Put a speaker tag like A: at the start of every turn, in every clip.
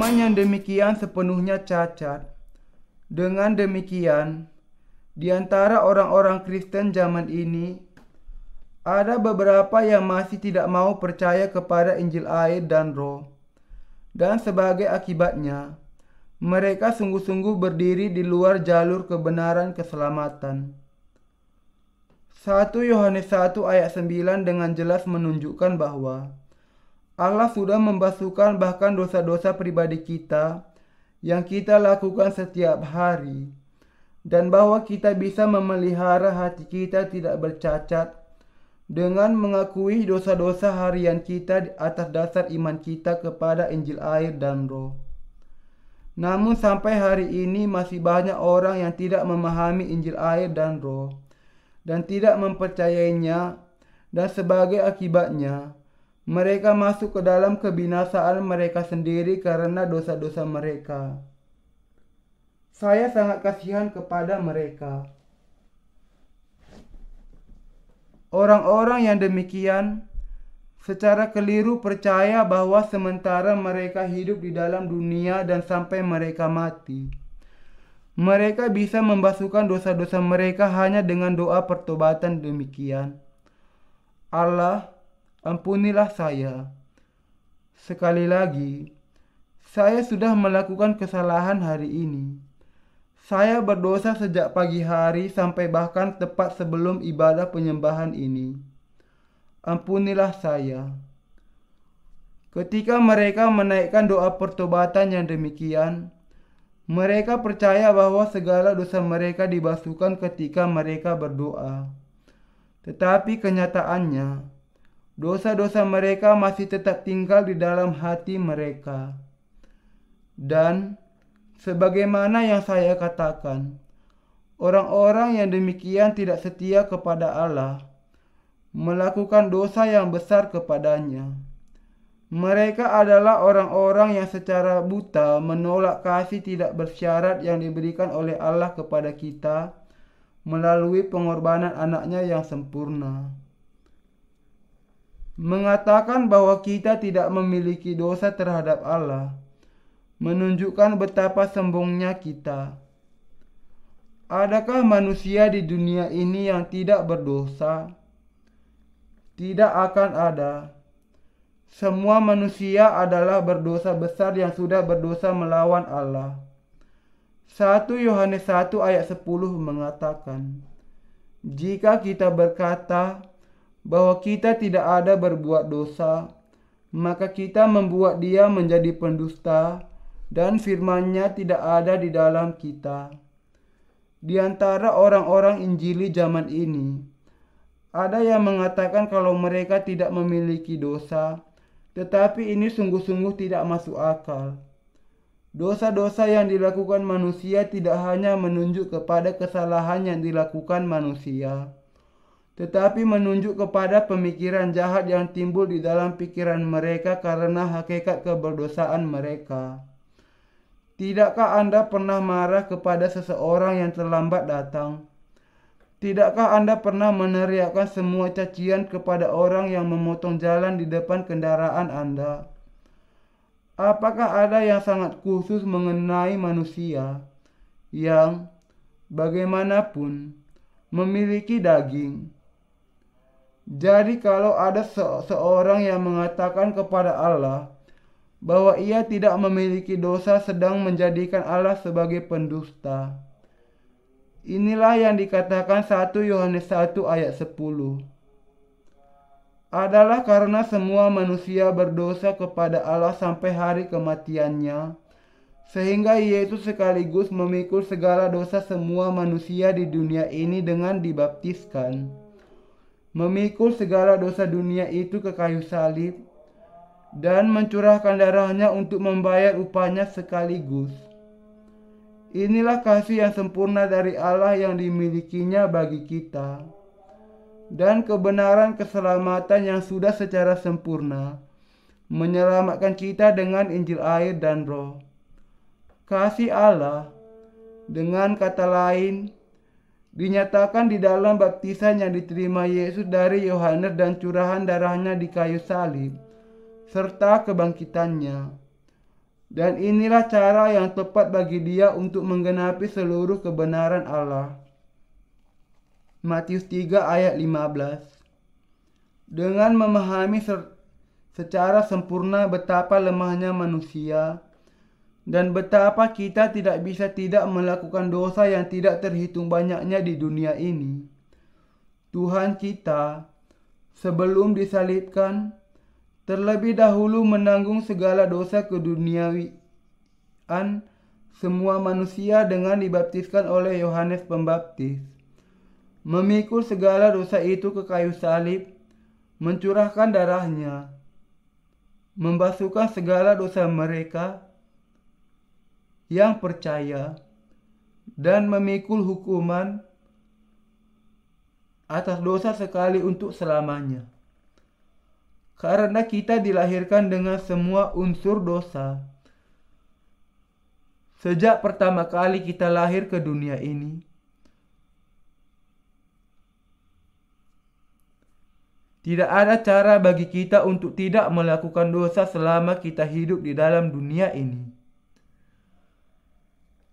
A: Iman yang demikian sepenuhnya cacat. Dengan demikian, di antara orang-orang Kristen zaman ini, ada beberapa yang masih tidak mau percaya kepada Injil air dan Roh. Dan sebagai akibatnya, mereka sungguh-sungguh berdiri di luar jalur kebenaran keselamatan. 1 Yohanes 1 ayat 9 dengan jelas menunjukkan bahwa Allah sudah membasuhkan bahkan dosa-dosa pribadi kita yang kita lakukan setiap hari, dan bahwa kita bisa memelihara hati kita tidak bercacat dengan mengakui dosa-dosa harian kita atas dasar iman kita kepada Injil air dan Roh. Namun sampai hari ini masih banyak orang yang tidak memahami Injil air dan Roh dan tidak mempercayainya, dan sebagai akibatnya mereka masuk ke dalam kebinasaan mereka sendiri karena dosa-dosa mereka. Saya sangat kasihan kepada mereka. Orang-orang yang demikian secara keliru percaya bahwa sementara mereka hidup di dalam dunia dan sampai mereka mati, mereka bisa membasuhkan dosa-dosa mereka hanya dengan doa pertobatan demikian. Allah, ampunilah saya. Sekali lagi, saya sudah melakukan kesalahan hari ini. Saya berdosa sejak pagi hari sampai bahkan tepat sebelum ibadah penyembahan ini. Ampunilah saya. Ketika mereka menaikkan doa pertobatan yang demikian, mereka percaya bahwa segala dosa mereka dibasuhkan ketika mereka berdoa. Tetapi kenyataannya, dosa-dosa mereka masih tetap tinggal di dalam hati mereka. Dan sebagaimana yang saya katakan, orang-orang yang demikian tidak setia kepada Allah, melakukan dosa yang besar kepadanya. Mereka adalah orang-orang yang secara buta menolak kasih tidak bersyarat yang diberikan oleh Allah kepada kita melalui pengorbanan anaknya yang sempurna. Mengatakan bahwa kita tidak memiliki dosa terhadap Allah menunjukkan betapa sombongnya kita. Adakah manusia di dunia ini yang tidak berdosa? Tidak akan ada. Semua manusia adalah berdosa besar yang sudah berdosa melawan Allah. 1 Yohanes 1 ayat 10 mengatakan, jika kita berkata bahwa kita tidak ada berbuat dosa, maka kita membuat dia menjadi pendusta dan firman-Nya tidak ada di dalam kita. Di antara orang-orang Injili zaman ini, ada yang mengatakan kalau mereka tidak memiliki dosa, tetapi ini sungguh-sungguh tidak masuk akal. Dosa-dosa yang dilakukan manusia tidak hanya menunjuk kepada kesalahan yang dilakukan manusia, tetapi menunjuk kepada pemikiran jahat yang timbul di dalam pikiran mereka karena hakikat keberdosaan mereka. Tidakkah Anda pernah marah kepada seseorang yang terlambat datang? Tidakkah Anda pernah meneriakkan semua cacian kepada orang yang memotong jalan di depan kendaraan Anda? Apakah ada yang sangat khusus mengenai manusia yang bagaimanapun memiliki daging? Jadi kalau ada seorang yang mengatakan kepada Allah bahwa ia tidak memiliki dosa sedang menjadikan Allah sebagai pendusta. Inilah yang dikatakan 1 Yohanes 1 ayat 10. Adalah karena semua manusia berdosa kepada Allah sampai hari kematiannya, sehingga Yesus sekaligus memikul segala dosa semua manusia di dunia ini dengan dibaptiskan. Memikul segala dosa dunia itu ke kayu salib, dan mencurahkan darahnya untuk membayar upahnya sekaligus. Inilah kasih yang sempurna dari Allah yang dimilikinya bagi kita, dan kebenaran keselamatan yang sudah secara sempurna menyelamatkan kita dengan Injil air dan Roh. Kasih Allah, dengan kata lain, dinyatakan di dalam baptisan yang diterima Yesus dari Yohanes dan curahan darahnya di kayu salib, serta kebangkitannya. Dan inilah cara yang tepat bagi dia untuk menggenapi seluruh kebenaran Allah. Matius 3 ayat 15. Dengan memahami secara sempurna betapa lemahnya manusia dan betapa kita tidak bisa tidak melakukan dosa yang tidak terhitung banyaknya di dunia ini, Tuhan kita sebelum disalibkan terlebih dahulu menanggung segala dosa keduniawian semua manusia dengan dibaptiskan oleh Yohanes Pembaptis, memikul segala dosa itu ke kayu salib, mencurahkan darahnya, membasuhkan segala dosa mereka yang percaya, dan memikul hukuman atas dosa sekali untuk selamanya. Karena kita dilahirkan dengan semua unsur dosa. Sejak pertama kali kita lahir ke dunia ini, tidak ada cara bagi kita untuk tidak melakukan dosa selama kita hidup di dalam dunia ini.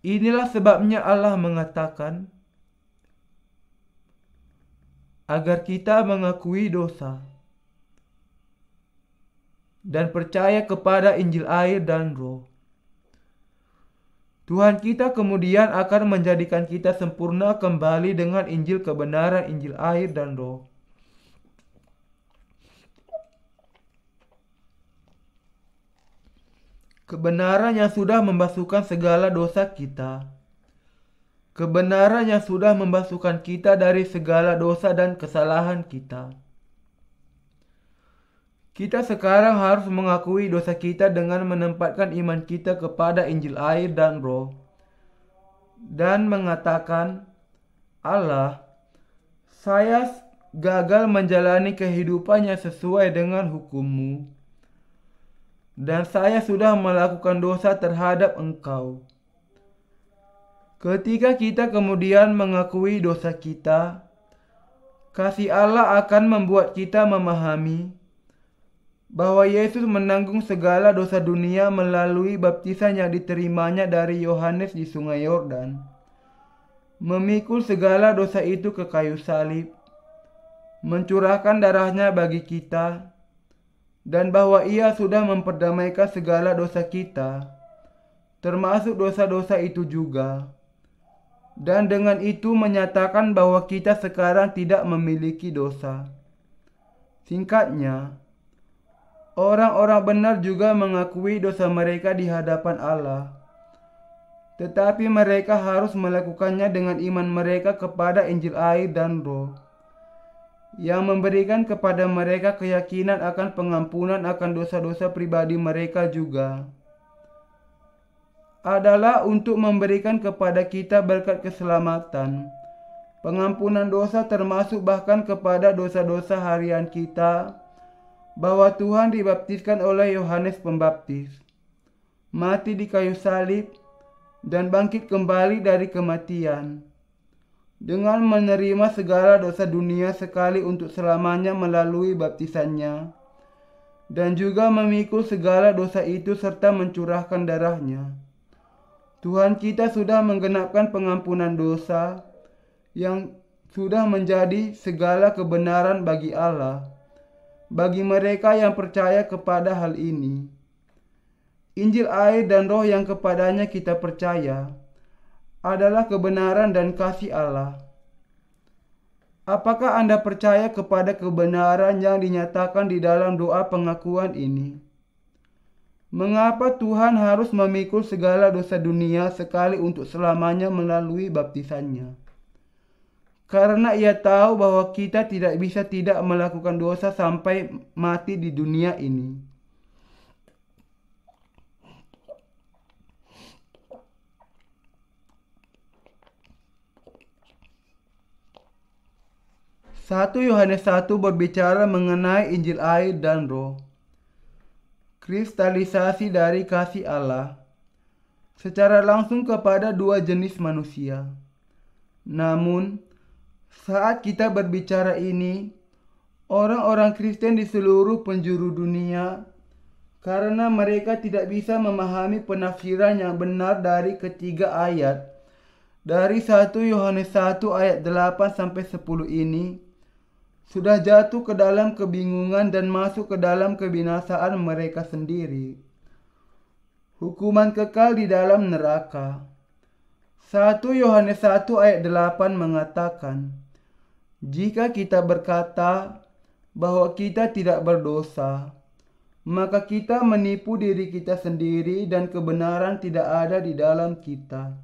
A: Inilah sebabnya Allah mengatakan agar kita mengakui dosa dan percaya kepada Injil air dan Roh. Tuhan kita kemudian akan menjadikan kita sempurna kembali dengan Injil kebenaran, Injil air dan Roh. Kebenaran yang sudah membasuhkan segala dosa kita. Kebenaran yang sudah membasuhkan kita dari segala dosa dan kesalahan kita. Kita sekarang harus mengakui dosa kita dengan menempatkan iman kita kepada Injil air dan Roh, dan mengatakan, Allah, saya gagal menjalani kehidupan yang sesuai dengan hukum-Mu, dan saya sudah melakukan dosa terhadap Engkau. Ketika kita kemudian mengakui dosa kita, kasih Allah akan membuat kita memahami bahwa Yesus menanggung segala dosa dunia melalui baptisan yang diterimanya dari Yohanes di Sungai Yordan, memikul segala dosa itu ke kayu salib, mencurahkan darahnya bagi kita, dan bahwa Ia sudah memperdamaikan segala dosa kita, termasuk dosa-dosa itu juga, dan dengan itu menyatakan bahwa kita sekarang tidak memiliki dosa. Singkatnya, orang-orang benar juga mengakui dosa mereka di hadapan Allah, tetapi mereka harus melakukannya dengan iman mereka kepada Injil air dan Roh, yang memberikan kepada mereka keyakinan akan pengampunan akan dosa-dosa pribadi mereka juga. Adalah untuk memberikan kepada kita berkat keselamatan, pengampunan dosa termasuk bahkan kepada dosa-dosa harian kita, bahwa Tuhan dibaptiskan oleh Yohanes Pembaptis, mati di kayu salib, dan bangkit kembali dari kematian, dengan menerima segala dosa dunia sekali untuk selamanya melalui baptisannya, dan juga memikul segala dosa itu serta mencurahkan darahnya. Tuhan kita sudah menggenapkan pengampunan dosa yang sudah menjadi segala kebenaran bagi Allah, bagi mereka yang percaya kepada hal ini. Injil air dan Roh yang kepadanya kita percaya adalah kebenaran dan kasih Allah. Apakah Anda percaya kepada kebenaran yang dinyatakan di dalam doa pengakuan ini? Mengapa Tuhan harus memikul segala dosa dunia sekali untuk selamanya melalui baptisannya? Karena Ia tahu bahwa kita tidak bisa tidak melakukan dosa sampai mati di dunia ini. Satu Yohanes 1 berbicara mengenai Injil air dan Roh, kristalisasi dari kasih Allah secara langsung kepada dua jenis manusia. Namun, saat kita berbicara ini, orang-orang Kristen di seluruh penjuru dunia karena mereka tidak bisa memahami penafsiran yang benar dari ketiga ayat. Dari 1 Yohanes 1 ayat 8-10 ini sudah jatuh ke dalam kebingungan dan masuk ke dalam kebinasaan mereka sendiri. Hukuman kekal di dalam neraka. 1 Yohanes 1 ayat 8 mengatakan, jika kita berkata bahwa kita tidak berdosa, maka kita menipu diri kita sendiri dan kebenaran tidak ada di dalam kita.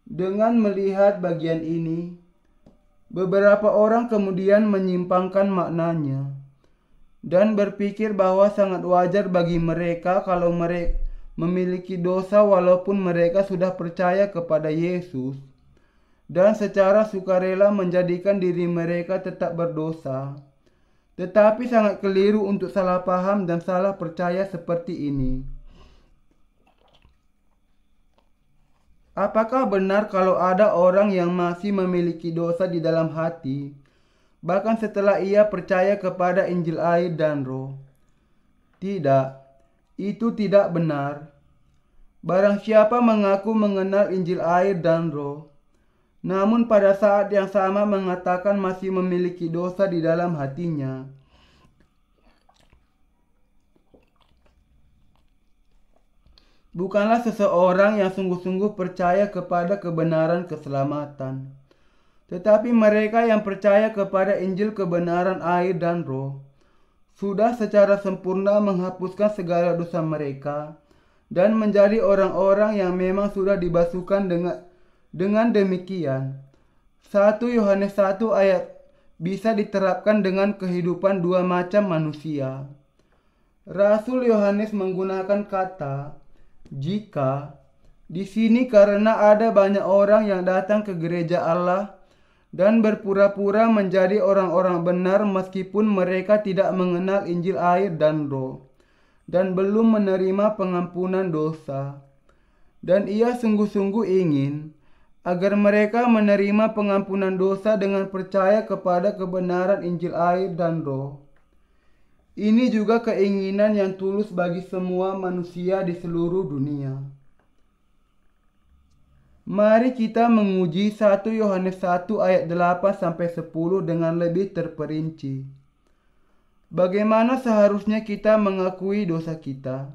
A: Dengan melihat bagian ini, beberapa orang kemudian menyimpangkan maknanya dan berpikir bahwa sangat wajar bagi mereka kalau mereka memiliki dosa walaupun mereka sudah percaya kepada Yesus dan secara sukarela menjadikan diri mereka tetap berdosa. Tetapi sangat keliru untuk salah paham dan salah percaya seperti ini. Apakah benar kalau ada orang yang masih memiliki dosa di dalam hati, bahkan setelah ia percaya kepada Injil air dan Roh? Tidak, itu tidak benar. Barang siapa mengaku mengenal Injil air dan Roh, namun pada saat yang sama mengatakan masih memiliki dosa di dalam hatinya, bukanlah seseorang yang sungguh-sungguh percaya kepada kebenaran keselamatan. Tetapi mereka yang percaya kepada Injil kebenaran air dan Roh sudah secara sempurna menghapuskan segala dosa mereka dan menjadi orang-orang yang memang sudah dibasuhkan dengan demikian. 1 Yohanes 1 ayat bisa diterapkan dengan kehidupan dua macam manusia. Rasul Yohanes menggunakan kata jika di sini karena ada banyak orang yang datang ke gereja Allah dan berpura-pura menjadi orang-orang benar meskipun mereka tidak mengenal Injil air dan Roh dan belum menerima pengampunan dosa. Dan ia sungguh-sungguh ingin agar mereka menerima pengampunan dosa dengan percaya kepada kebenaran Injil air dan Roh. Ini juga keinginan yang tulus bagi semua manusia di seluruh dunia. Mari kita menguji 1 Yohanes 1 ayat 8-10 dengan lebih terperinci. Bagaimana seharusnya kita mengakui dosa kita?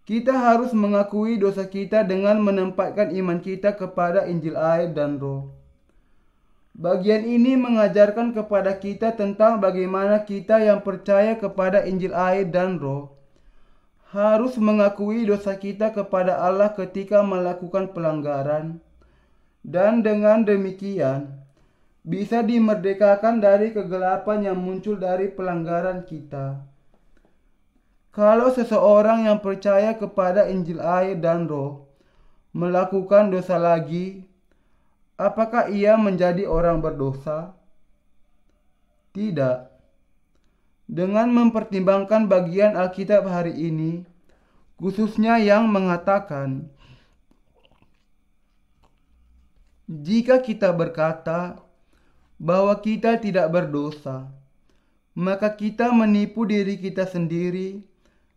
A: Kita harus mengakui dosa kita dengan menempatkan iman kita kepada Injil air dan Roh. Bagian ini mengajarkan kepada kita tentang bagaimana kita yang percaya kepada Injil air dan Roh harus mengakui dosa kita kepada Allah ketika melakukan pelanggaran, dan dengan demikian bisa dimerdekakan dari kegelapan yang muncul dari pelanggaran kita. Kalau seseorang yang percaya kepada Injil air dan Roh melakukan dosa lagi, apakah ia menjadi orang berdosa? Tidak. Dengan mempertimbangkan bagian Alkitab hari ini, khususnya yang mengatakan, jika kita berkata bahwa kita tidak berdosa, maka kita menipu diri kita sendiri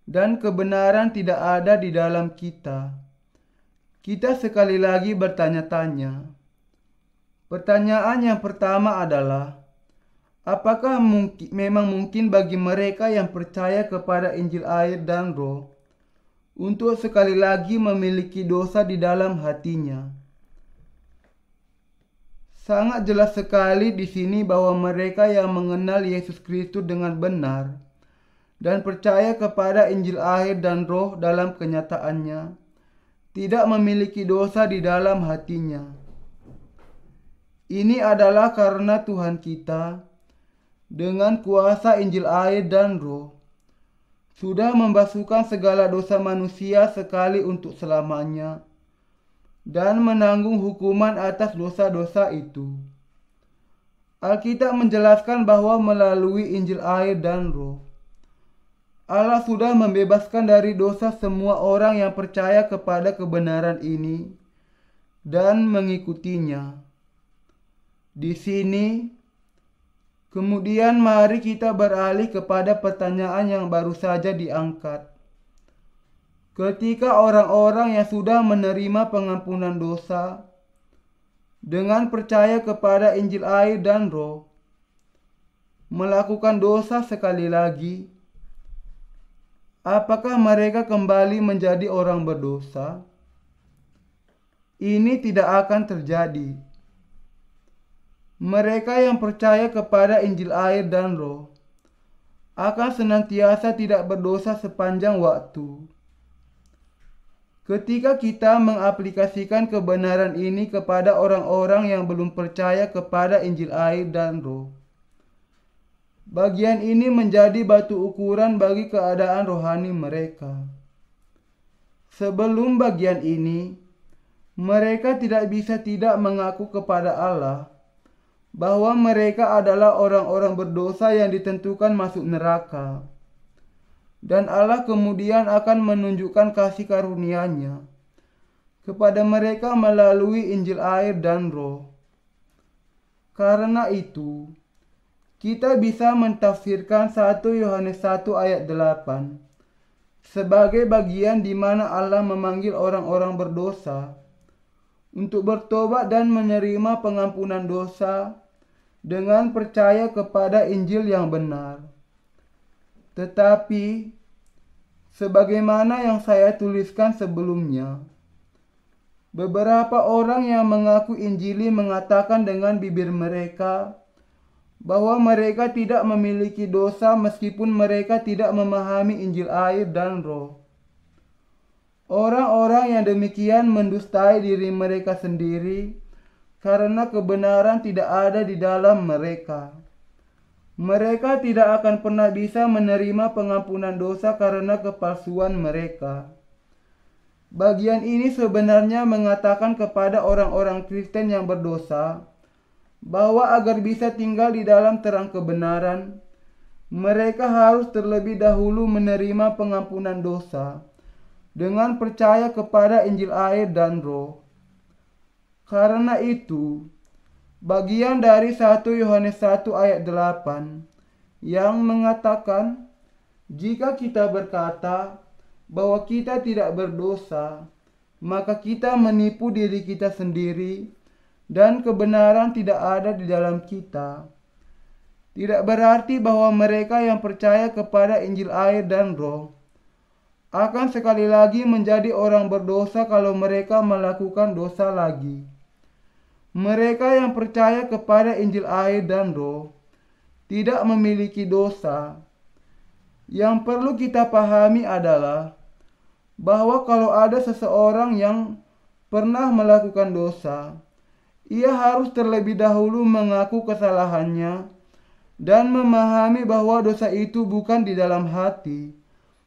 A: dan kebenaran tidak ada di dalam kita. Kita sekali lagi bertanya-tanya. Pertanyaan yang pertama adalah, apakah memang mungkin bagi mereka yang percaya kepada Injil air dan Roh untuk sekali lagi memiliki dosa di dalam hatinya? Sangat jelas sekali di sini bahwa mereka yang mengenal Yesus Kristus dengan benar dan percaya kepada Injil air dan Roh dalam kenyataannya tidak memiliki dosa di dalam hatinya. Ini adalah karena Tuhan kita dengan kuasa Injil air dan Roh sudah membasuhkan segala dosa manusia sekali untuk selamanya dan menanggung hukuman atas dosa-dosa itu. Alkitab menjelaskan bahwa melalui Injil air dan Roh Allah sudah membebaskan dari dosa semua orang yang percaya kepada kebenaran ini dan mengikutinya. Di sini, Kemudian mari kita beralih kepada pertanyaan yang baru saja diangkat. Ketika orang-orang yang sudah menerima pengampunan dosa dengan percaya kepada Injil air dan Roh melakukan dosa sekali lagi, apakah mereka kembali menjadi orang berdosa? Ini tidak akan terjadi. Mereka yang percaya kepada Injil air dan Roh akan senantiasa tidak berdosa sepanjang waktu. Ketika kita mengaplikasikan kebenaran ini kepada orang-orang yang belum percaya kepada Injil air dan Roh, bagian ini menjadi batu ukuran bagi keadaan rohani mereka. Sebelum bagian ini, mereka tidak bisa tidak mengaku kepada Allah bahwa mereka adalah orang-orang berdosa yang ditentukan masuk neraka. Dan Allah kemudian akan menunjukkan kasih karunia-Nya kepada mereka melalui Injil air dan Roh. Karena itu, kita bisa mentafsirkan 1 Yohanes 1 ayat 8 sebagai bagian di mana Allah memanggil orang-orang berdosa untuk bertobat dan menerima pengampunan dosa dengan percaya kepada Injil yang benar. Tetapi, sebagaimana yang saya tuliskan sebelumnya, beberapa orang yang mengaku Injili mengatakan dengan bibir mereka bahwa mereka tidak memiliki dosa meskipun mereka tidak memahami Injil air dan Roh. Orang-orang yang demikian mendustai diri mereka sendiri karena kebenaran tidak ada di dalam mereka. Mereka tidak akan pernah bisa menerima pengampunan dosa karena kepalsuan mereka. Bagian ini sebenarnya mengatakan kepada orang-orang Kristen yang berdosa bahwa agar bisa tinggal di dalam terang kebenaran, mereka harus terlebih dahulu menerima pengampunan dosa dengan percaya kepada Injil air dan Roh. Karena itu, bagian dari 1 Yohanes 1 ayat 8 yang mengatakan, jika kita berkata bahwa kita tidak berdosa, maka kita menipu diri kita sendiri dan kebenaran tidak ada di dalam kita. Tidak berarti bahwa mereka yang percaya kepada Injil air dan Roh akan sekali lagi menjadi orang berdosa kalau mereka melakukan dosa lagi. Mereka yang percaya kepada Injil air dan Roh tidak memiliki dosa. Yang perlu kita pahami adalah bahwa kalau ada seseorang yang pernah melakukan dosa, ia harus terlebih dahulu mengaku kesalahannya dan memahami bahwa dosa itu bukan di dalam hati,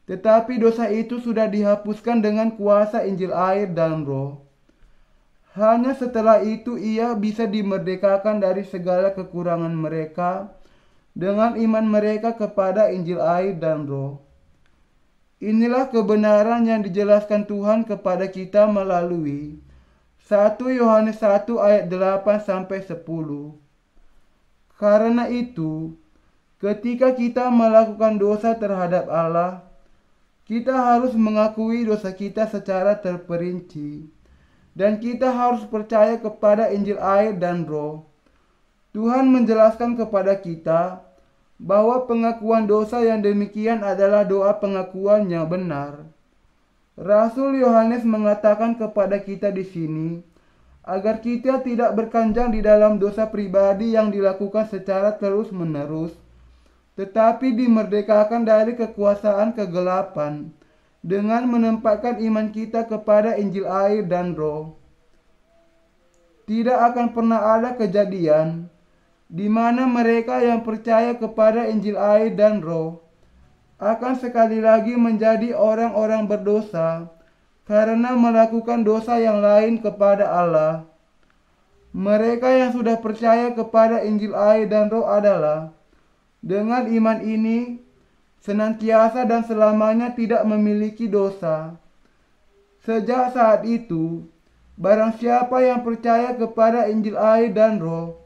A: tetapi dosa itu sudah dihapuskan dengan kuasa Injil air dan Roh. Hanya setelah itu ia bisa dimerdekakan dari segala kekurangan mereka dengan iman mereka kepada Injil air dan Roh. Inilah kebenaran yang dijelaskan Tuhan kepada kita melalui 1 Yohanes 1 ayat 8-10. Karena itu, ketika kita melakukan dosa terhadap Allah, kita harus mengakui dosa kita secara terperinci. Dan kita harus percaya kepada Injil air dan Roh. Tuhan menjelaskan kepada kita bahwa pengakuan dosa yang demikian adalah doa pengakuan yang benar. Rasul Yohanes mengatakan kepada kita di sini agar kita tidak berkanjang di dalam dosa pribadi yang dilakukan secara terus-menerus, tetapi dimerdekakan dari kekuasaan kegelapan dengan menempatkan iman kita kepada Injil air dan Roh. Tidak akan pernah ada kejadian di mana mereka yang percaya kepada Injil air dan Roh akan sekali lagi menjadi orang-orang berdosa karena melakukan dosa yang lain kepada Allah. Mereka yang sudah percaya kepada Injil air dan Roh adalah dengan iman ini senantiasa dan selamanya tidak memiliki dosa. Sejak saat itu, barang siapa yang percaya kepada Injil air dan Roh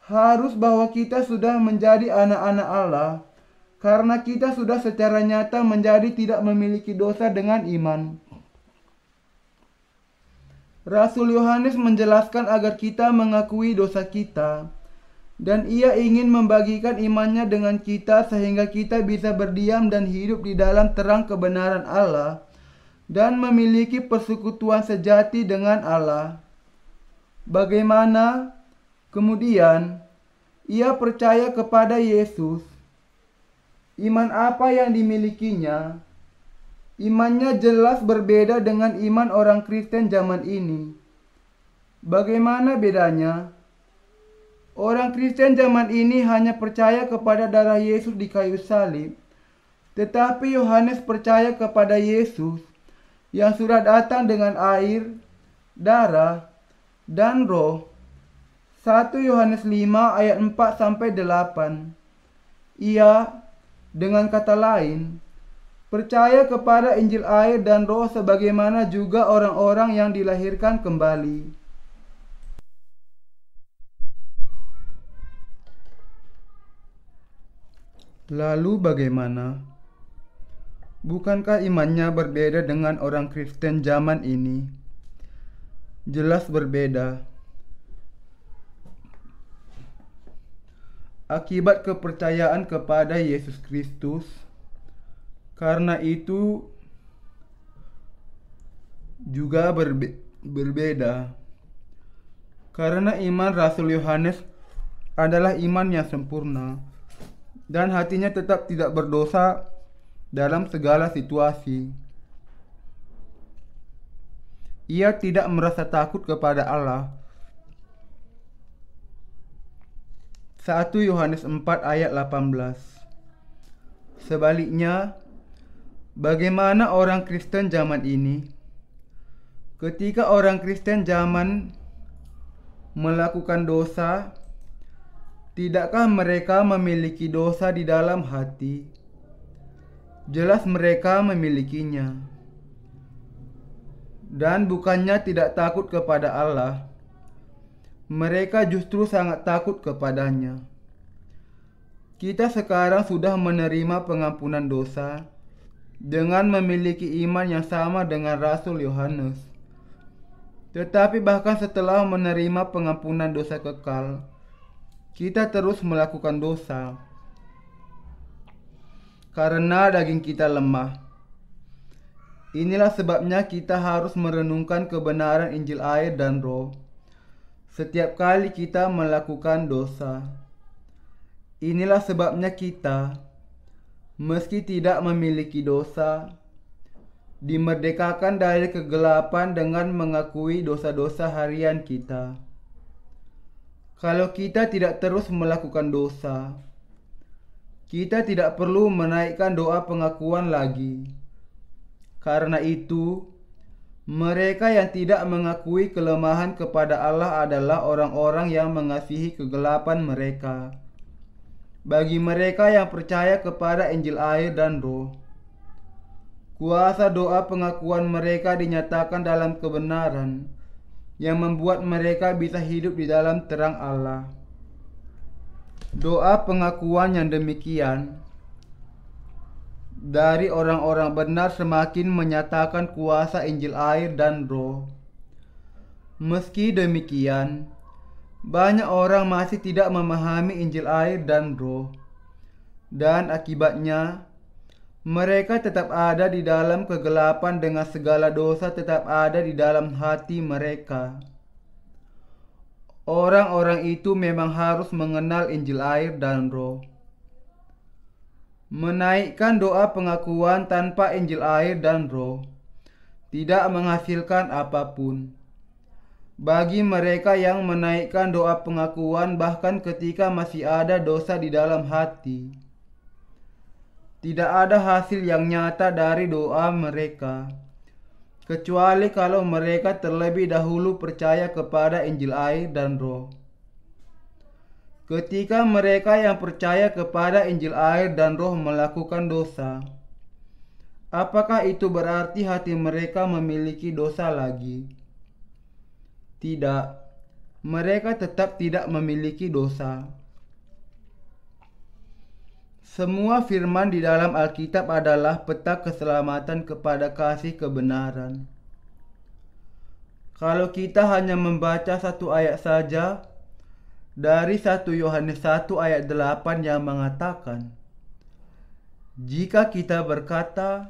A: harus bahwa kita sudah menjadi anak-anak Allah karena kita sudah secara nyata menjadi tidak memiliki dosa dengan iman. Rasul Yohanes menjelaskan agar kita mengakui dosa kita, dan ia ingin membagikan imannya dengan kita sehingga kita bisa berdiam dan hidup di dalam terang kebenaran Allah dan memiliki persekutuan sejati dengan Allah. Bagaimana? Kemudian, ia percaya kepada Yesus. Iman apa yang dimilikinya? Imannya jelas berbeda dengan iman orang Kristen zaman ini. Bagaimana bedanya? Orang Kristen zaman ini hanya percaya kepada darah Yesus di kayu salib, tetapi Yohanes percaya kepada Yesus yang sudah datang dengan air, darah, dan roh. 1 Yohanes 5 ayat 4-8. Ia, dengan kata lain, percaya kepada Injil air dan roh sebagaimana juga orang-orang yang dilahirkan kembali. Lalu bagaimana? Bukankah imannya berbeda dengan orang Kristen zaman ini? Jelas berbeda. Akibat kepercayaan kepada Yesus Kristus. Karena itu juga berbeda. Karena iman Rasul Yohanes adalah iman yang sempurna dan hatinya tetap tidak berdosa dalam segala situasi. Ia tidak merasa takut kepada Allah. 1 Yohanes 4 ayat 18. Sebaliknya, bagaimana orang Kristen zaman ini? Ketika orang Kristen zaman melakukan dosa, tidakkah mereka memiliki dosa di dalam hati? Jelas mereka memilikinya. Dan bukannya tidak takut kepada Allah, mereka justru sangat takut kepadanya. Kita sekarang sudah menerima pengampunan dosa dengan memiliki iman yang sama dengan Rasul Yohanes. Tetapi bahkan setelah menerima pengampunan dosa kekal, kita terus melakukan dosa karena daging kita lemah. Inilah sebabnya kita harus merenungkan kebenaran Injil air dan roh setiap kali kita melakukan dosa. Inilah sebabnya kita, meski tidak memiliki dosa, dimerdekakan dari kegelapan dengan mengakui dosa-dosa harian kita. Kalau kita tidak terus melakukan dosa, kita tidak perlu menaikkan doa pengakuan lagi. Karena itu, mereka yang tidak mengakui kelemahan kepada Allah adalah orang-orang yang mengasihi kegelapan mereka. Bagi mereka yang percaya kepada Injil air dan roh, kuasa doa pengakuan mereka dinyatakan dalam kebenaran yang membuat mereka bisa hidup di dalam terang Allah. Doa pengakuan yang demikian dari orang-orang benar semakin menyatakan kuasa Injil air dan roh. Meski demikian, banyak orang masih tidak memahami Injil air dan roh, dan akibatnya mereka tetap ada di dalam kegelapan dengan segala dosa tetap ada di dalam hati mereka. Orang-orang itu memang harus mengenal Injil air dan roh. Menaikkan doa pengakuan tanpa Injil air dan roh tidak menghasilkan apapun. Bagi mereka yang menaikkan doa pengakuan bahkan ketika masih ada dosa di dalam hati, tidak ada hasil yang nyata dari doa mereka, kecuali kalau mereka terlebih dahulu percaya kepada Injil air dan roh. Ketika mereka yang percaya kepada Injil air dan roh melakukan dosa, apakah itu berarti hati mereka memiliki dosa lagi? Tidak. mereka tetap tidak memiliki dosa. Semua firman di dalam Alkitab adalah peta keselamatan kepada kasih kebenaran. Kalau kita hanya membaca satu ayat saja dari 1 Yohanes 1 ayat 8 yang mengatakan, jika kita berkata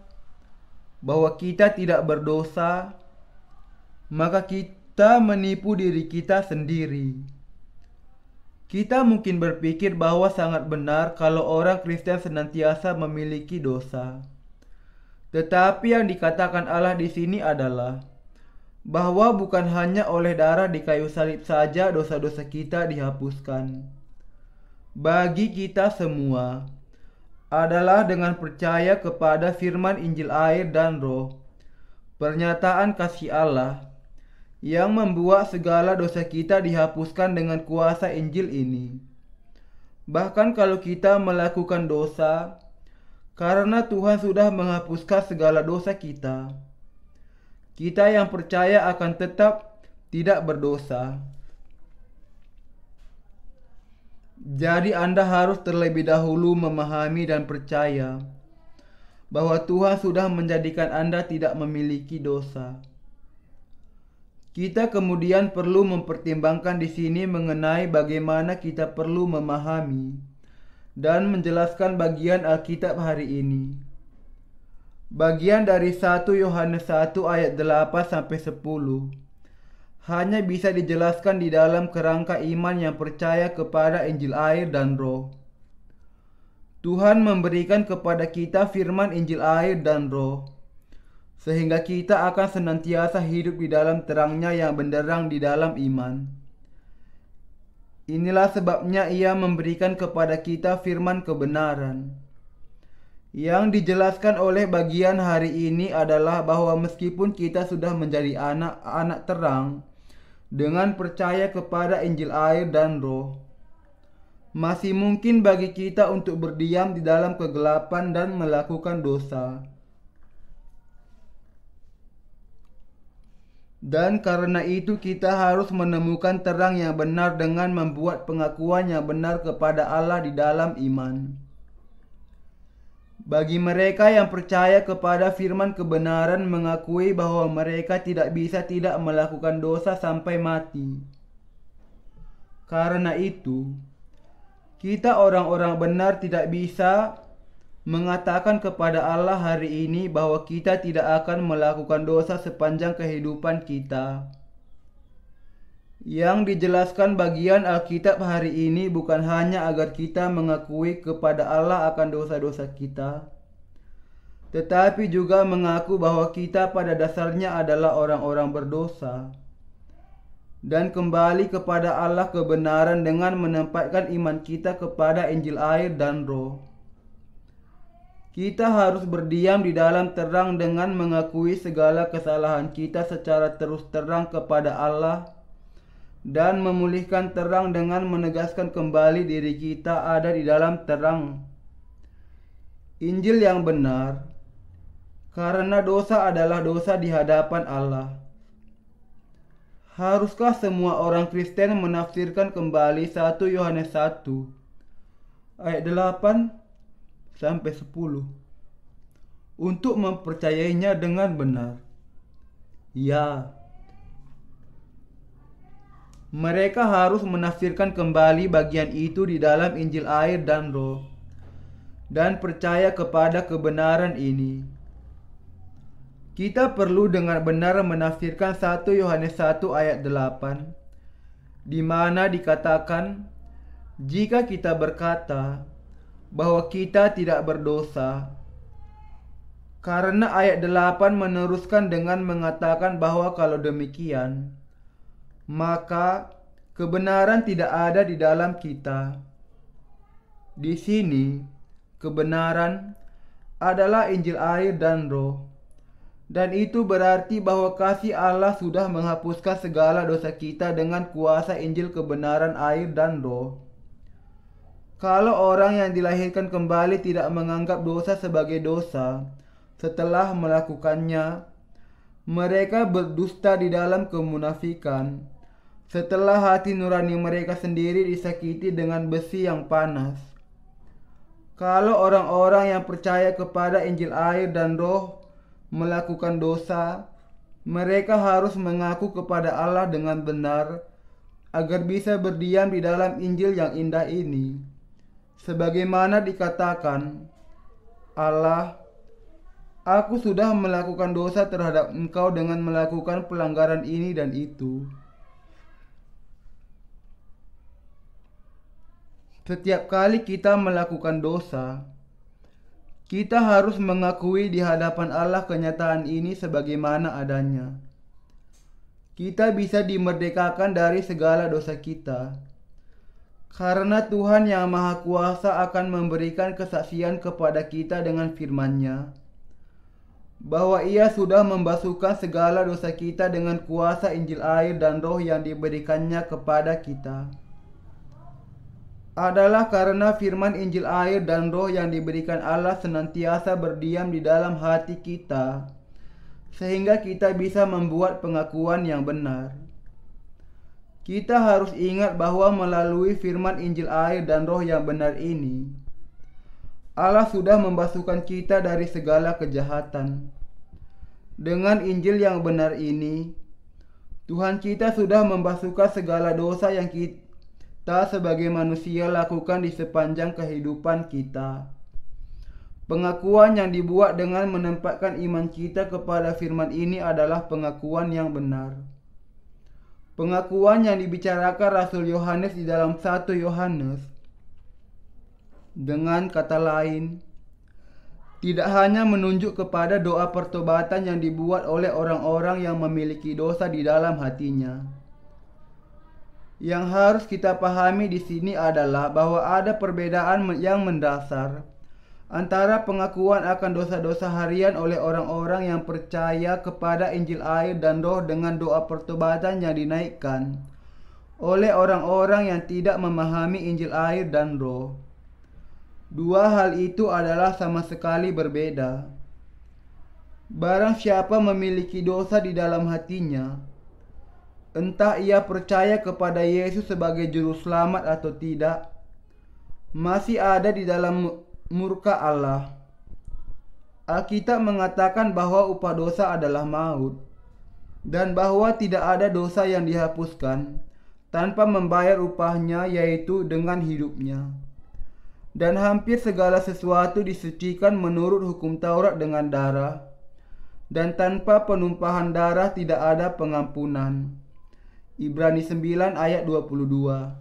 A: bahwa kita tidak berdosa, maka kita menipu diri kita sendiri. Kita mungkin berpikir bahwa sangat benar kalau orang Kristen senantiasa memiliki dosa. Tetapi yang dikatakan Allah di sini adalah bahwa bukan hanya oleh darah di kayu salib saja dosa-dosa kita dihapuskan. Bagi kita semua adalah dengan percaya kepada firman Injil air dan Roh, pernyataan kasih Allah yang membuat segala dosa kita dihapuskan dengan kuasa Injil ini. Bahkan kalau kita melakukan dosa, karena Tuhan sudah menghapuskan segala dosa kita, kita yang percaya akan tetap tidak berdosa. Jadi Anda harus terlebih dahulu memahami dan percaya bahwa Tuhan sudah menjadikan Anda tidak memiliki dosa. Kita kemudian perlu mempertimbangkan di sini mengenai bagaimana kita perlu memahami dan menjelaskan bagian Alkitab hari ini. Bagian dari 1 Yohanes 1 ayat 8-10 hanya bisa dijelaskan di dalam kerangka iman yang percaya kepada Injil air dan Roh. Tuhan memberikan kepada kita firman Injil air dan Roh, sehingga kita akan senantiasa hidup di dalam terangnya yang benderang di dalam iman. Inilah sebabnya Ia memberikan kepada kita firman kebenaran. Yang dijelaskan oleh bagian hari ini adalah bahwa meskipun kita sudah menjadi anak-anak terang dengan percaya kepada Injil air dan Roh, masih mungkin bagi kita untuk berdiam di dalam kegelapan dan melakukan dosa. Dan karena itu kita harus menemukan terang yang benar dengan membuat pengakuan yang benar kepada Allah di dalam iman. Bagi mereka yang percaya kepada firman kebenaran mengakui bahwa mereka tidak bisa tidak melakukan dosa sampai mati. Karena itu, kita orang-orang benar tidak bisa mengatakan kepada Allah hari ini bahwa kita tidak akan melakukan dosa sepanjang kehidupan kita. Yang dijelaskan bagian Alkitab hari ini bukan hanya agar kita mengakui kepada Allah akan dosa-dosa kita, tetapi juga mengaku bahwa kita pada dasarnya adalah orang-orang berdosa, dan kembali kepada Allah kebenaran dengan menempatkan iman kita kepada Injil air dan Roh. Kita harus berdiam di dalam terang dengan mengakui segala kesalahan kita secara terus terang kepada Allah dan memulihkan terang dengan menegaskan kembali diri kita ada di dalam terang Injil yang benar, karena dosa adalah dosa di hadapan Allah. Haruskah semua orang Kristen menafsirkan kembali 1 Yohanes 1 ayat 8-10 untuk mempercayainya dengan benar? Ya. Mereka harus menafsirkan kembali bagian itu di dalam Injil air dan Roh dan percaya kepada kebenaran ini. Kita perlu dengan benar menafsirkan 1 Yohanes 1 ayat 8 di mana dikatakan, jika kita berkata bahwa kita tidak berdosa. Karena ayat 8 meneruskan dengan mengatakan bahwa kalau demikian, maka kebenaran tidak ada di dalam kita. Di sini, kebenaran adalah Injil air dan Roh. Dan itu berarti bahwa kasih Allah sudah menghapuskan segala dosa kita dengan kuasa Injil kebenaran air dan Roh. Kalau orang yang dilahirkan kembali tidak menganggap dosa sebagai dosa setelah melakukannya, mereka berdusta di dalam kemunafikan, setelah hati nurani mereka sendiri disakiti dengan besi yang panas. Kalau orang-orang yang percaya kepada Injil air dan Roh melakukan dosa, mereka harus mengaku kepada Allah dengan benar agar bisa berdiam di dalam Injil yang indah ini. Sebagaimana dikatakan, Allah, aku sudah melakukan dosa terhadap Engkau dengan melakukan pelanggaran ini dan itu. Setiap kali kita melakukan dosa, kita harus mengakui di hadapan Allah kenyataan ini sebagaimana adanya. Kita bisa dimerdekakan dari segala dosa kita, karena Tuhan yang Maha Kuasa akan memberikan kesaksian kepada kita dengan firman-Nya, bahwa Ia sudah membasuhkan segala dosa kita dengan kuasa Injil air dan Roh yang diberikannya kepada kita. Adalah karena firman Injil air dan Roh yang diberikan Allah senantiasa berdiam di dalam hati kita, sehingga kita bisa membuat pengakuan yang benar. Kita harus ingat bahwa melalui firman Injil air dan Roh yang benar ini, Allah sudah membasuhkan kita dari segala kejahatan. Dengan Injil yang benar ini, Tuhan kita sudah membasuhkan segala dosa yang kita sebagai manusia lakukan di sepanjang kehidupan kita. Pengakuan yang dibuat dengan menempatkan iman kita kepada firman ini adalah pengakuan yang benar. Pengakuan yang dibicarakan Rasul Yohanes di dalam 1 Yohanes. Dengan kata lain, tidak hanya menunjuk kepada doa pertobatan yang dibuat oleh orang-orang yang memiliki dosa di dalam hatinya. Yang harus kita pahami di sini adalah bahwa ada perbedaan yang mendasar antara pengakuan akan dosa-dosa harian oleh orang-orang yang percaya kepada Injil air dan Roh dengan doa pertobatan yang dinaikkan oleh orang-orang yang tidak memahami Injil air dan Roh. Dua hal itu adalah sama sekali berbeda. Barang siapa memiliki dosa di dalam hatinya, entah ia percaya kepada Yesus sebagai juru selamat atau tidak, masih ada di dalam murka Allah. Alkitab mengatakan bahwa upah dosa adalah maut, dan bahwa tidak ada dosa yang dihapuskan tanpa membayar upahnya, yaitu dengan hidupnya. Dan hampir segala sesuatu disucikan menurut hukum Taurat dengan darah, dan tanpa penumpahan darah tidak ada pengampunan. Ibrani 9 ayat 22.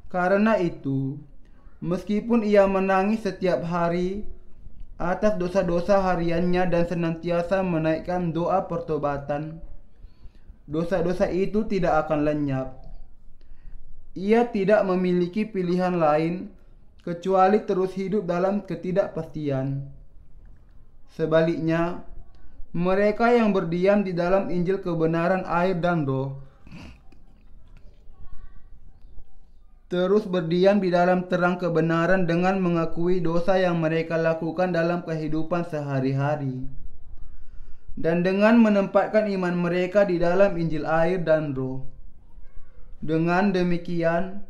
A: Karena itu, meskipun ia menangis setiap hari atas dosa-dosa hariannya dan senantiasa menaikkan doa pertobatan, dosa-dosa itu tidak akan lenyap. Ia tidak memiliki pilihan lain kecuali terus hidup dalam ketidakpastian. Sebaliknya, mereka yang berdiam di dalam Injil kebenaran air dan Roh terus berdiam di dalam terang kebenaran dengan mengakui dosa yang mereka lakukan dalam kehidupan sehari-hari, dan dengan menempatkan iman mereka di dalam Injil air dan Roh. Dengan demikian,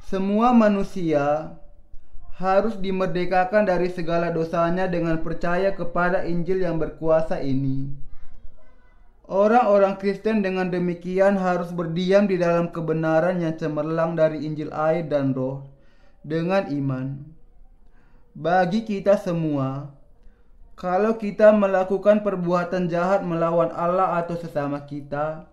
A: semua manusia harus dimerdekakan dari segala dosanya dengan percaya kepada Injil yang berkuasa ini. Orang-orang Kristen dengan demikian harus berdiam di dalam kebenaran yang cemerlang dari Injil air dan Roh dengan iman. Bagi kita semua, kalau kita melakukan perbuatan jahat melawan Allah atau sesama kita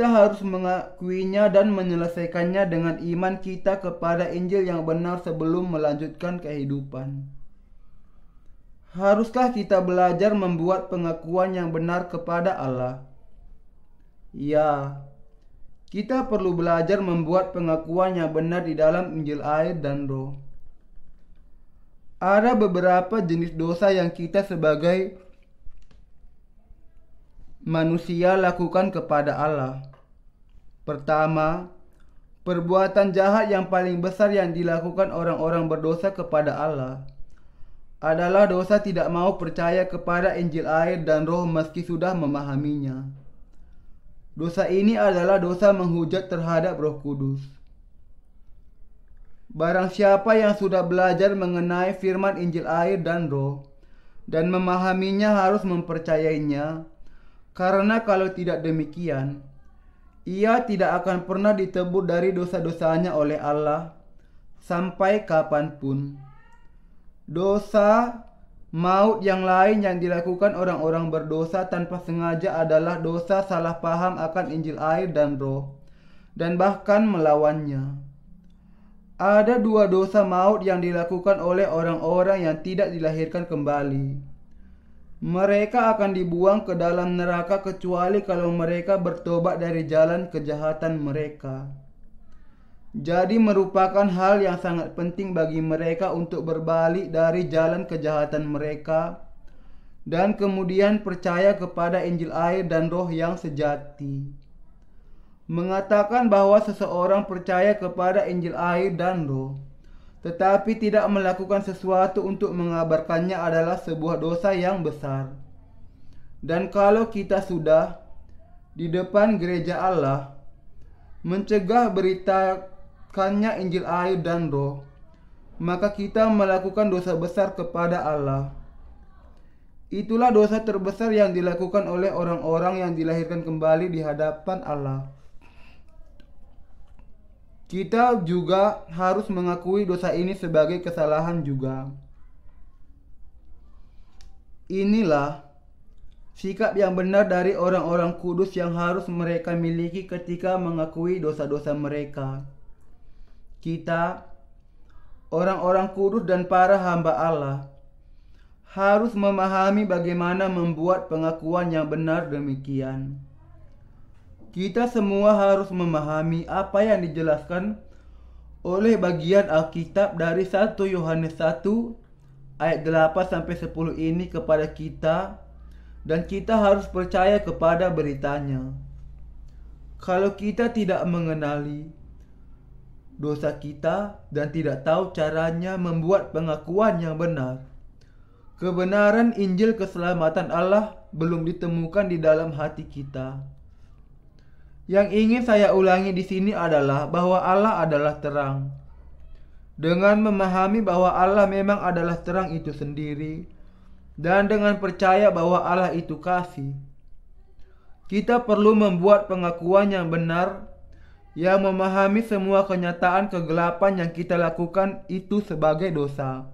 A: harus mengakuinya dan menyelesaikannya dengan iman kita kepada Injil yang benar sebelum melanjutkan kehidupan. Haruskah kita belajar membuat pengakuan yang benar kepada Allah? Ya, kita perlu belajar membuat pengakuan yang benar di dalam Injil air dan Roh. Ada beberapa jenis dosa yang kita sebagai manusia lakukan kepada Allah. Pertama, perbuatan jahat yang paling besar yang dilakukan orang-orang berdosa kepada Allah adalah dosa tidak mau percaya kepada Injil air dan Roh meski sudah memahaminya. Dosa ini adalah dosa menghujat terhadap Roh Kudus. Barang siapa yang sudah belajar mengenai firman Injil air dan Roh dan memahaminya harus mempercayainya, karena kalau tidak demikian, ia tidak akan pernah ditebus dari dosa-dosanya oleh Allah sampai kapanpun. Dosa maut yang lain yang dilakukan orang-orang berdosa tanpa sengaja adalah dosa salah paham akan Injil air dan Roh, dan bahkan melawannya. Ada dua dosa maut yang dilakukan oleh orang-orang yang tidak dilahirkan kembali. Mereka akan dibuang ke dalam neraka kecuali kalau mereka bertobat dari jalan kejahatan mereka. Jadi merupakan hal yang sangat penting bagi mereka untuk berbalik dari jalan kejahatan mereka dan kemudian percaya kepada Injil air dan Roh yang sejati. Mengatakan bahwa seseorang percaya kepada Injil air dan Roh, tetapi tidak melakukan sesuatu untuk mengabarkannya adalah sebuah dosa yang besar. Dan kalau kita sudah di depan gereja Allah mencegah beritakannya Injil air dan Roh, maka kita melakukan dosa besar kepada Allah. Itulah dosa terbesar yang dilakukan oleh orang-orang yang dilahirkan kembali di hadapan Allah. Kita juga harus mengakui dosa ini sebagai kesalahan juga. Inilah sikap yang benar dari orang-orang kudus yang harus mereka miliki ketika mengakui dosa-dosa mereka. Kita, orang-orang kudus dan para hamba Allah, harus memahami bagaimana membuat pengakuan yang benar demikian. Kita semua harus memahami apa yang dijelaskan oleh bagian Alkitab dari 1 Yohanes 1 ayat 8-10 ini kepada kita, dan kita harus percaya kepada beritanya. Kalau kita tidak mengenali dosa kita dan tidak tahu caranya membuat pengakuan yang benar, kebenaran Injil keselamatan Allah belum ditemukan di dalam hati kita. Yang ingin saya ulangi di sini adalah bahwa Allah adalah terang. Dengan memahami bahwa Allah memang adalah terang itu sendiri, dan dengan percaya bahwa Allah itu kasih, kita perlu membuat pengakuan yang benar yang memahami semua kenyataan kegelapan yang kita lakukan itu sebagai dosa.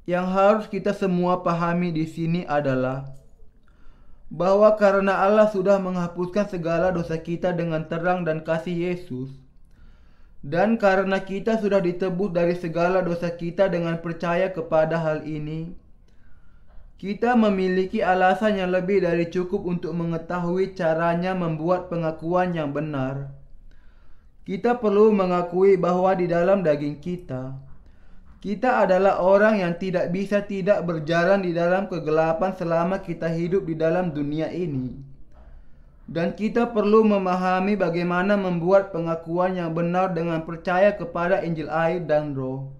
A: Yang harus kita semua pahami di sini adalah bahwa karena Allah sudah menghapuskan segala dosa kita dengan terang dan kasih Yesus, dan karena kita sudah ditebus dari segala dosa kita dengan percaya kepada hal ini, kita memiliki alasan yang lebih dari cukup untuk mengetahui caranya membuat pengakuan yang benar. Kita perlu mengakui bahwa di dalam daging kita adalah orang yang tidak bisa tidak berjalan di dalam kegelapan selama kita hidup di dalam dunia ini. Dan kita perlu memahami bagaimana membuat pengakuan yang benar dengan percaya kepada Injil air dan Roh.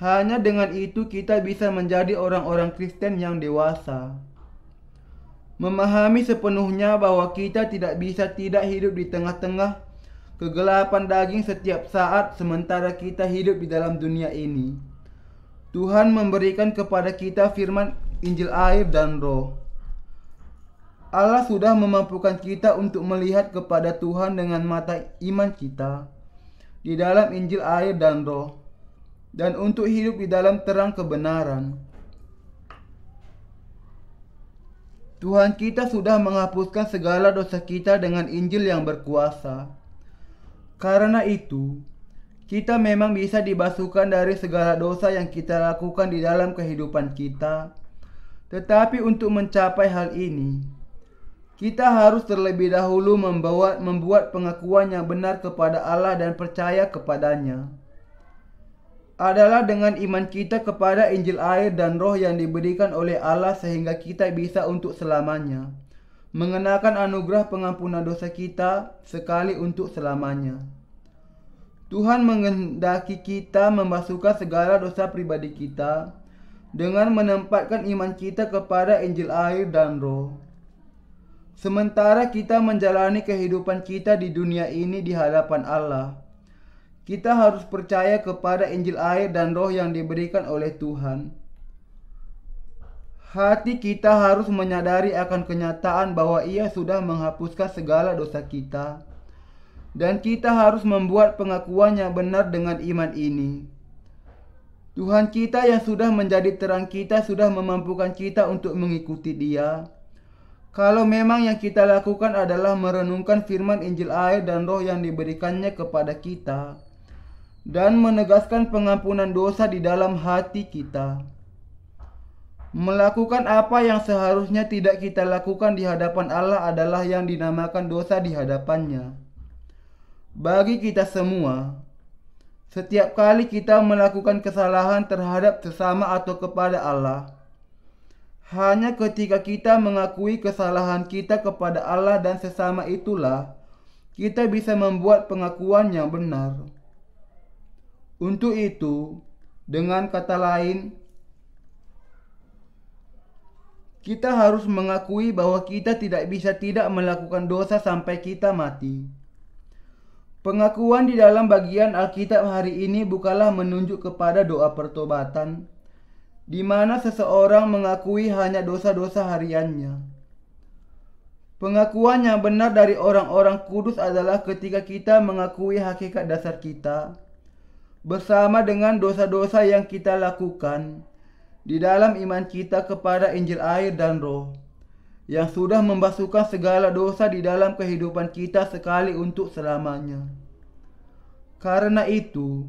A: Hanya dengan itu kita bisa menjadi orang-orang Kristen yang dewasa. Memahami sepenuhnya bahwa kita tidak bisa tidak hidup di tengah-tengah kegelapan daging setiap saat sementara kita hidup di dalam dunia ini. Tuhan memberikan kepada kita firman Injil air dan Roh. Allah sudah memampukan kita untuk melihat kepada Tuhan dengan mata iman kita di dalam Injil air dan Roh, dan untuk hidup di dalam terang kebenaran. Tuhan kita sudah menghapuskan segala dosa kita dengan Injil yang berkuasa. Karena itu, kita memang bisa dibasuhkan dari segala dosa yang kita lakukan di dalam kehidupan kita. Tetapi untuk mencapai hal ini, kita harus terlebih dahulu membuat pengakuan yang benar kepada Allah dan percaya kepadanya. Adalah dengan iman kita kepada Injil air dan Roh yang diberikan oleh Allah sehingga kita bisa untuk selamanya mengenakan anugerah pengampunan dosa kita sekali untuk selamanya. Tuhan menghendaki kita membasuhkan segala dosa pribadi kita dengan menempatkan iman kita kepada Injil air dan Roh. Sementara kita menjalani kehidupan kita di dunia ini di hadapan Allah, kita harus percaya kepada Injil air dan Roh yang diberikan oleh Tuhan. Hati kita harus menyadari akan kenyataan bahwa Ia sudah menghapuskan segala dosa kita, dan kita harus membuat pengakuan yang benar dengan iman ini. Tuhan kita yang sudah menjadi terang kita sudah memampukan kita untuk mengikuti Dia. Kalau memang yang kita lakukan adalah merenungkan firman Injil air dan Roh yang diberikannya kepada kita, dan menegaskan pengampunan dosa di dalam hati kita. Melakukan apa yang seharusnya tidak kita lakukan di hadapan Allah adalah yang dinamakan dosa di hadapannya. Bagi kita semua, setiap kali kita melakukan kesalahan terhadap sesama atau kepada Allah, hanya ketika kita mengakui kesalahan kita kepada Allah dan sesama itulah kita bisa membuat pengakuan yang benar. Untuk itu, dengan kata lain, kita harus mengakui bahwa kita tidak bisa tidak melakukan dosa sampai kita mati. Pengakuan di dalam bagian Alkitab hari ini bukanlah menunjuk kepada doa pertobatan, di mana seseorang mengakui hanya dosa-dosa hariannya. Pengakuan yang benar dari orang-orang kudus adalah ketika kita mengakui hakikat dasar kita, bersama dengan dosa-dosa yang kita lakukan, di dalam iman kita kepada Injil air dan Roh, yang sudah membasuhkan segala dosa di dalam kehidupan kita sekali untuk selamanya. Karena itu,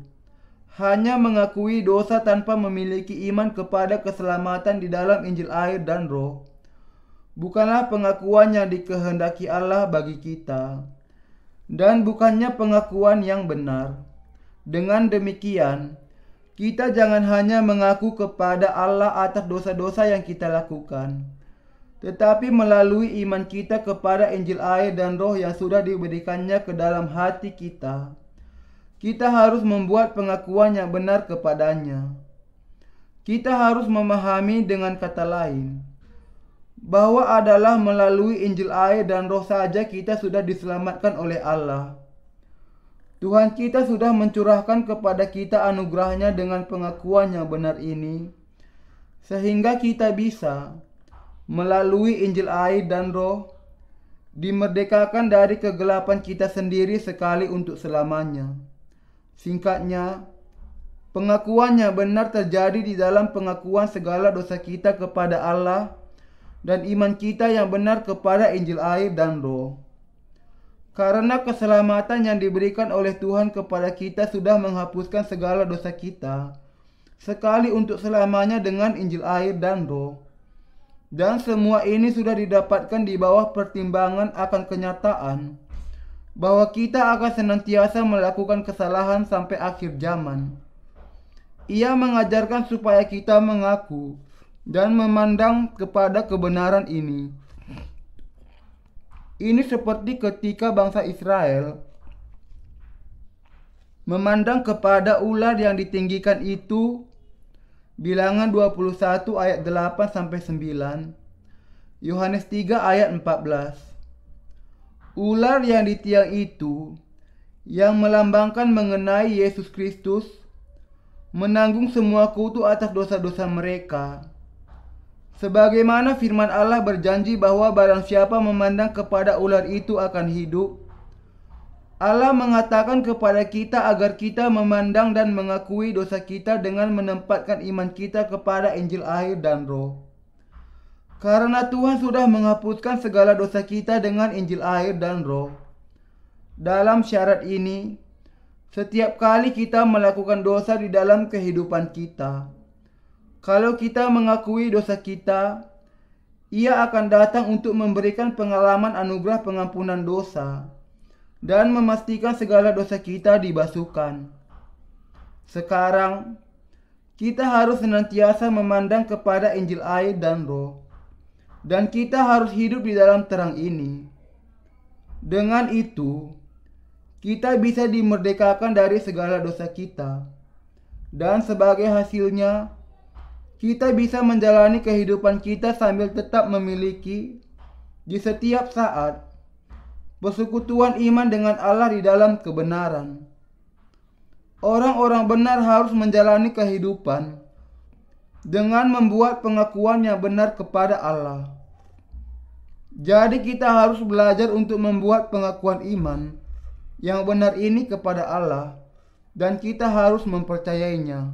A: hanya mengakui dosa tanpa memiliki iman kepada keselamatan di dalam Injil air dan Roh bukanlah pengakuan yang dikehendaki Allah bagi kita, dan bukannya pengakuan yang benar. Dengan demikian, kita jangan hanya mengaku kepada Allah atas dosa-dosa yang kita lakukan, tetapi melalui iman kita kepada Injil air dan Roh yang sudah diberikannya ke dalam hati kita, kita harus membuat pengakuan yang benar kepadanya. Kita harus memahami dengan kata lain, bahwa adalah melalui Injil air dan Roh saja kita sudah diselamatkan oleh Allah. Tuhan kita sudah mencurahkan kepada kita anugerahnya dengan pengakuan yang benar ini, sehingga kita bisa, melalui Injil air dan Roh, dimerdekakan dari kegelapan kita sendiri sekali untuk selamanya. Singkatnya, pengakuan yang benar terjadi di dalam pengakuan segala dosa kita kepada Allah dan iman kita yang benar kepada Injil air dan Roh. Karena keselamatan yang diberikan oleh Tuhan kepada kita sudah menghapuskan segala dosa kita sekali untuk selamanya dengan Injil air dan Roh. Dan semua ini sudah didapatkan di bawah pertimbangan akan kenyataan bahwa kita akan senantiasa melakukan kesalahan sampai akhir zaman. Ia mengajarkan supaya kita mengaku dan memandang kepada kebenaran ini. Ini seperti ketika bangsa Israel memandang kepada ular yang ditinggikan itu, Bilangan 21 ayat 8-9, Yohanes 3 ayat 14. Ular yang di tiang itu, yang melambangkan mengenai Yesus Kristus, menanggung semua kutu atas dosa-dosa mereka. Sebagaimana firman Allah berjanji bahwa barang siapa memandang kepada ular itu akan hidup, Allah mengatakan kepada kita agar kita memandang dan mengakui dosa kita dengan menempatkan iman kita kepada Injil air dan Roh. Karena Tuhan sudah menghapuskan segala dosa kita dengan Injil air dan Roh. Dalam syarat ini, setiap kali kita melakukan dosa di dalam kehidupan kita, kalau kita mengakui dosa kita, Ia akan datang untuk memberikan pengalaman anugerah pengampunan dosa dan memastikan segala dosa kita dibasuhkan. Sekarang, kita harus senantiasa memandang kepada Injil air dan Roh, dan kita harus hidup di dalam terang ini. Dengan itu, kita bisa dimerdekakan dari segala dosa kita, dan sebagai hasilnya, kita bisa menjalani kehidupan kita sambil tetap memiliki di setiap saat persekutuan iman dengan Allah di dalam kebenaran. Orang-orang benar harus menjalani kehidupan dengan membuat pengakuan yang benar kepada Allah. Jadi kita harus belajar untuk membuat pengakuan iman yang benar ini kepada Allah, dan kita harus mempercayainya.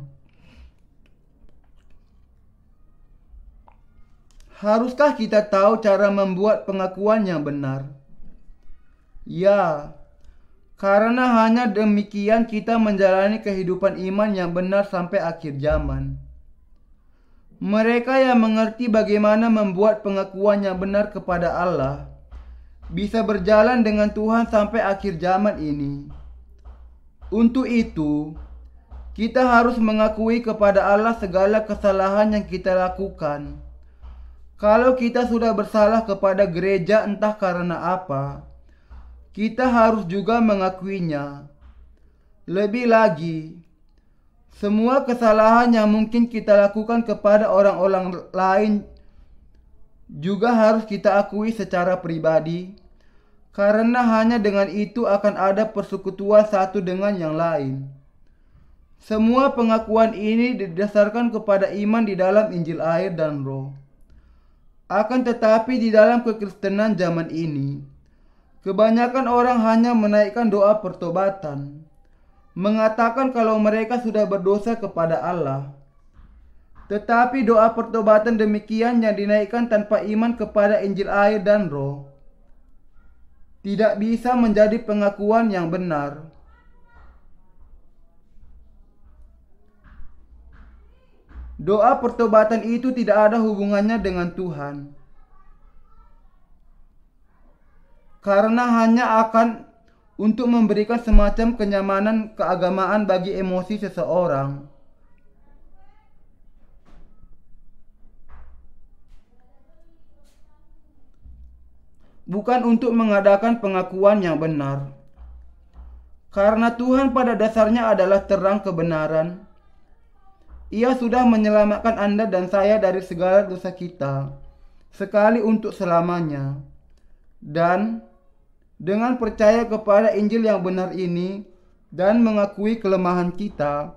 A: Haruskah kita tahu cara membuat pengakuan yang benar? Ya, karena hanya demikian kita menjalani kehidupan iman yang benar sampai akhir zaman. Mereka yang mengerti bagaimana membuat pengakuan yang benar kepada Allah bisa berjalan dengan Tuhan sampai akhir zaman ini. Untuk itu, kita harus mengakui kepada Allah segala kesalahan yang kita lakukan. Kalau kita sudah bersalah kepada gereja entah karena apa, kita harus juga mengakuinya. Lebih lagi, semua kesalahan yang mungkin kita lakukan kepada orang-orang lain juga harus kita akui secara pribadi, karena hanya dengan itu akan ada persekutuan satu dengan yang lain. Semua pengakuan ini didasarkan kepada iman di dalam Injil air dan Roh. Akan tetapi di dalam kekristenan zaman ini, kebanyakan orang hanya menaikkan doa pertobatan, mengatakan kalau mereka sudah berdosa kepada Allah. Tetapi doa pertobatan demikian yang dinaikkan tanpa iman kepada Injil air dan Roh tidak bisa menjadi pengakuan yang benar. Doa pertobatan itu tidak ada hubungannya dengan Tuhan, karena hanya akan untuk memberikan semacam kenyamanan keagamaan bagi emosi seseorang. Bukan untuk mengadakan pengakuan yang benar. Karena Tuhan pada dasarnya adalah terang kebenaran, Ia sudah menyelamatkan Anda dan saya dari segala dosa kita, sekali untuk selamanya. Dan dengan percaya kepada Injil yang benar ini dan mengakui kelemahan kita,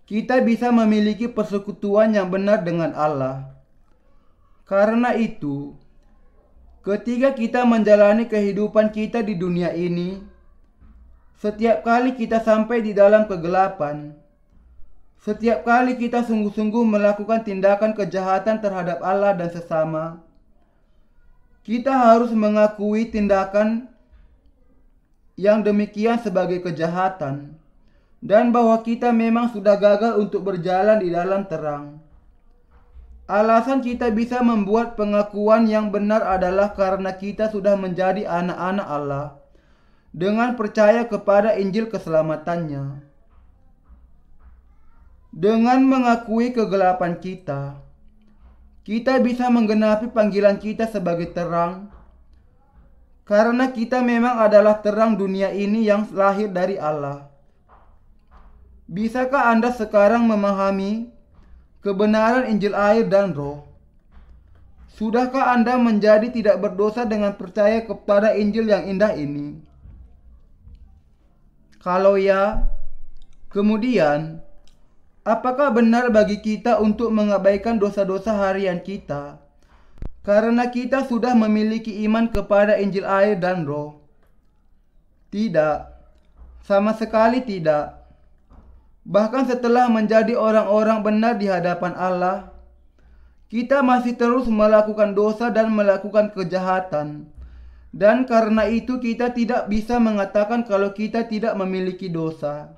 A: kita bisa memiliki persekutuan yang benar dengan Allah. Karena itu, ketika kita menjalani kehidupan kita di dunia ini, setiap kali kita sampai di dalam kegelapan, setiap kali kita sungguh-sungguh melakukan tindakan kejahatan terhadap Allah dan sesama, kita harus mengakui tindakan yang demikian sebagai kejahatan, dan bahwa kita memang sudah gagal untuk berjalan di dalam terang. Alasan kita bisa membuat pengakuan yang benar adalah karena kita sudah menjadi anak-anak Allah dengan percaya kepada Injil keselamatannya. Dengan mengakui kegelapan kita bisa menggenapi panggilan kita sebagai terang, karena kita memang adalah terang dunia ini yang lahir dari Allah. Bisakah Anda sekarang memahami kebenaran Injil air dan Roh? Sudahkah Anda menjadi tidak berdosa dengan percaya kepada Injil yang indah ini? Kalau ya, kemudian apakah benar bagi kita untuk mengabaikan dosa-dosa harian kita karena kita sudah memiliki iman kepada Injil air dan Roh? Tidak, sama sekali tidak. Bahkan setelah menjadi orang-orang benar di hadapan Allah, kita masih terus melakukan dosa dan melakukan kejahatan. Dan karena itu kita tidak bisa mengatakan kalau kita tidak memiliki dosa.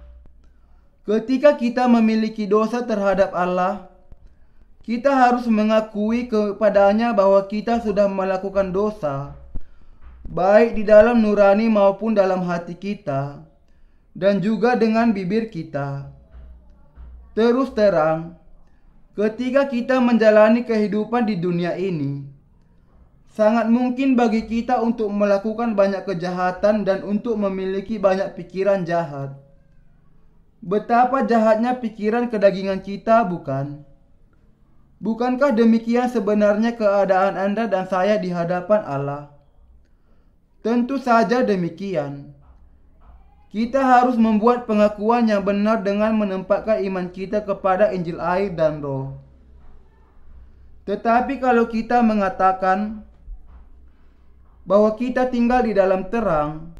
A: Ketika kita memiliki dosa terhadap Allah, kita harus mengakui kepadanya bahwa kita sudah melakukan dosa, baik di dalam nurani maupun dalam hati kita, dan juga dengan bibir kita. Terus terang, ketika kita menjalani kehidupan di dunia ini, Sangat mungkin bagi kita untuk melakukan banyak kejahatan dan untuk memiliki banyak pikiran jahat. Betapa jahatnya pikiran kedagingan kita, bukan? Bukankah demikian sebenarnya keadaan Anda dan saya di hadapan Allah? Tentu saja demikian. Kita harus membuat pengakuan yang benar dengan menempatkan iman kita kepada Injil air dan Roh. Tetapi kalau kita mengatakan bahwa kita tinggal di dalam terang,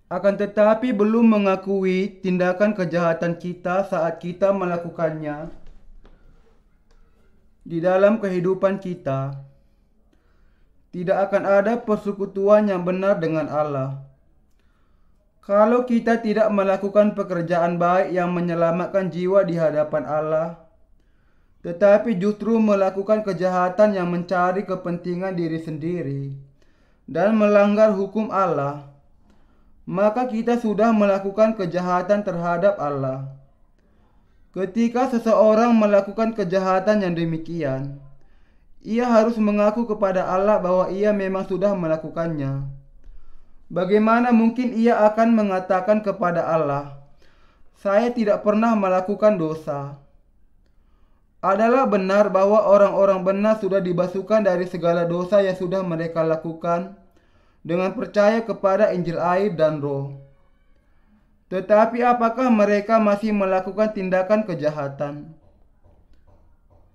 A: akan tetapi belum mengakui tindakan kejahatan kita saat kita melakukannya di dalam kehidupan kita, tidak akan ada persekutuan yang benar dengan Allah. Kalau kita tidak melakukan pekerjaan baik yang menyelamatkan jiwa di hadapan Allah, tetapi justru melakukan kejahatan yang mencari kepentingan diri sendiri dan melanggar hukum Allah, maka kita sudah melakukan kejahatan terhadap Allah. Ketika seseorang melakukan kejahatan yang demikian, ia harus mengaku kepada Allah bahwa ia memang sudah melakukannya. Bagaimana mungkin ia akan mengatakan kepada Allah, "Saya tidak pernah melakukan dosa"? Adalah benar bahwa orang-orang benar sudah dibasuhkan dari segala dosa yang sudah mereka lakukan dengan percaya kepada Injil air dan Roh. Tetapi apakah mereka masih melakukan tindakan kejahatan?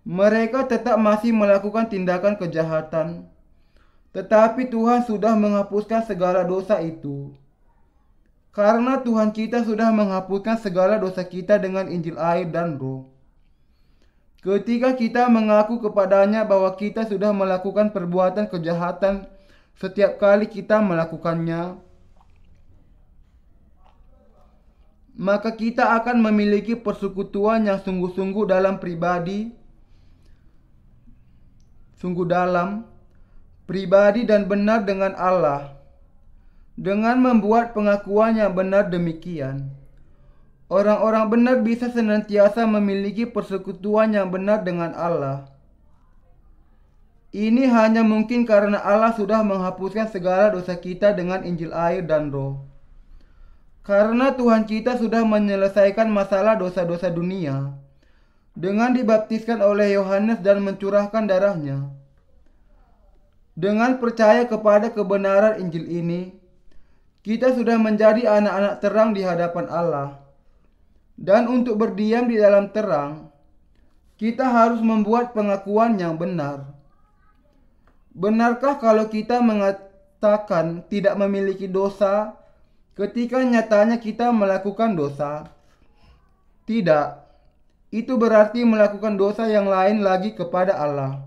A: Mereka tetap masih melakukan tindakan kejahatan. Tetapi Tuhan sudah menghapuskan segala dosa itu. Karena Tuhan kita sudah menghapuskan segala dosa kita dengan Injil air dan Roh. Ketika kita mengaku kepadanya bahwa kita sudah melakukan perbuatan kejahatan setiap kali kita melakukannya, maka kita akan memiliki persekutuan yang sungguh-sungguh dalam pribadi dan benar dengan Allah. Dengan membuat pengakuan yang benar demikian, orang-orang benar bisa senantiasa memiliki persekutuan yang benar dengan Allah. Ini hanya mungkin karena Allah sudah menghapuskan segala dosa kita dengan Injil air dan Roh. Karena Tuhan kita sudah menyelesaikan masalah dosa-dosa dunia dengan dibaptiskan oleh Yohanes dan mencurahkan darahnya. Dengan percaya kepada kebenaran Injil ini, kita sudah menjadi anak-anak terang di hadapan Allah. Dan untuk berdiam di dalam terang, kita harus membuat pengakuan yang benar. Benarkah kalau kita mengatakan tidak memiliki dosa ketika nyatanya kita melakukan dosa? Tidak. Itu berarti melakukan dosa yang lain lagi kepada Allah.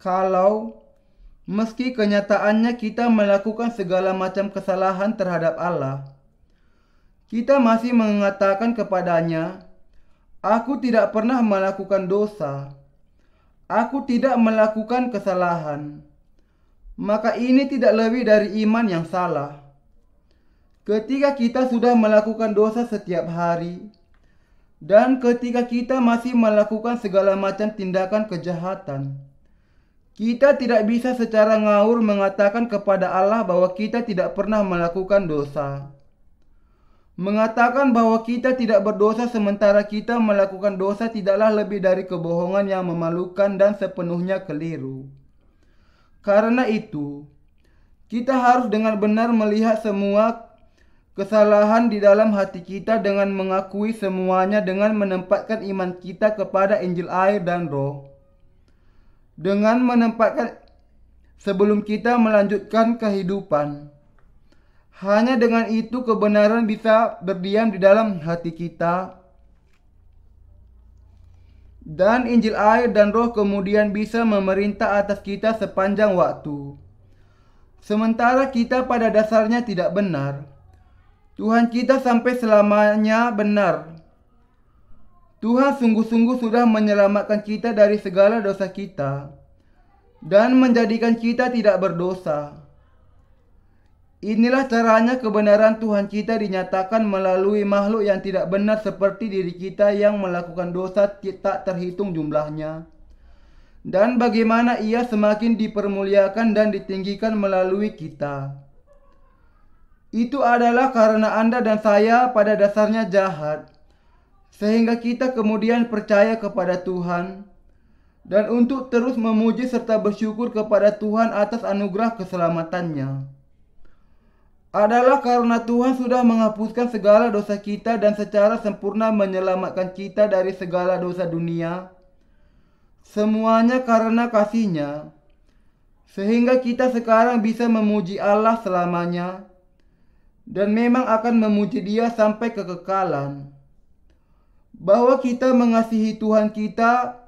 A: Kalau meski kenyataannya kita melakukan segala macam kesalahan terhadap Allah, kita masih mengatakan kepadanya, "Aku tidak pernah melakukan dosa. Aku tidak melakukan kesalahan." Maka ini tidak lebih dari iman yang salah. Ketika kita sudah melakukan dosa setiap hari, dan ketika kita masih melakukan segala macam tindakan kejahatan, kita tidak bisa secara ngawur mengatakan kepada Allah bahwa kita tidak pernah melakukan dosa. Mengatakan bahwa kita tidak berdosa sementara kita melakukan dosa tidaklah lebih dari kebohongan yang memalukan dan sepenuhnya keliru. Karena itu, kita harus dengan benar melihat semua kesalahan di dalam hati kita dengan mengakui semuanya dengan menempatkan iman kita kepada Injil air dan Roh. Dengan menempatkan sebelum kita melanjutkan kehidupan. Hanya dengan itu kebenaran bisa berdiam di dalam hati kita. Dan Injil air dan Roh kemudian bisa memerintah atas kita sepanjang waktu. Sementara kita pada dasarnya tidak benar, Tuhan kita sampai selamanya benar. Tuhan sungguh-sungguh sudah menyelamatkan kita dari segala dosa kita dan menjadikan kita tidak berdosa. Inilah caranya kebenaran Tuhan kita dinyatakan melalui makhluk yang tidak benar seperti diri kita yang melakukan dosa tak terhitung jumlahnya. Dan bagaimana ia semakin dipermuliakan dan ditinggikan melalui kita. Itu adalah karena Anda dan saya pada dasarnya jahat, sehingga kita kemudian percaya kepada Tuhan, dan untuk terus memuji serta bersyukur kepada Tuhan atas anugerah keselamatannya. Adalah karena Tuhan sudah menghapuskan segala dosa kita dan secara sempurna menyelamatkan kita dari segala dosa dunia. Semuanya karena kasih-Nya, sehingga kita sekarang bisa memuji Allah selamanya, dan memang akan memuji Dia sampai kekekalan. Bahwa kita mengasihi Tuhan kita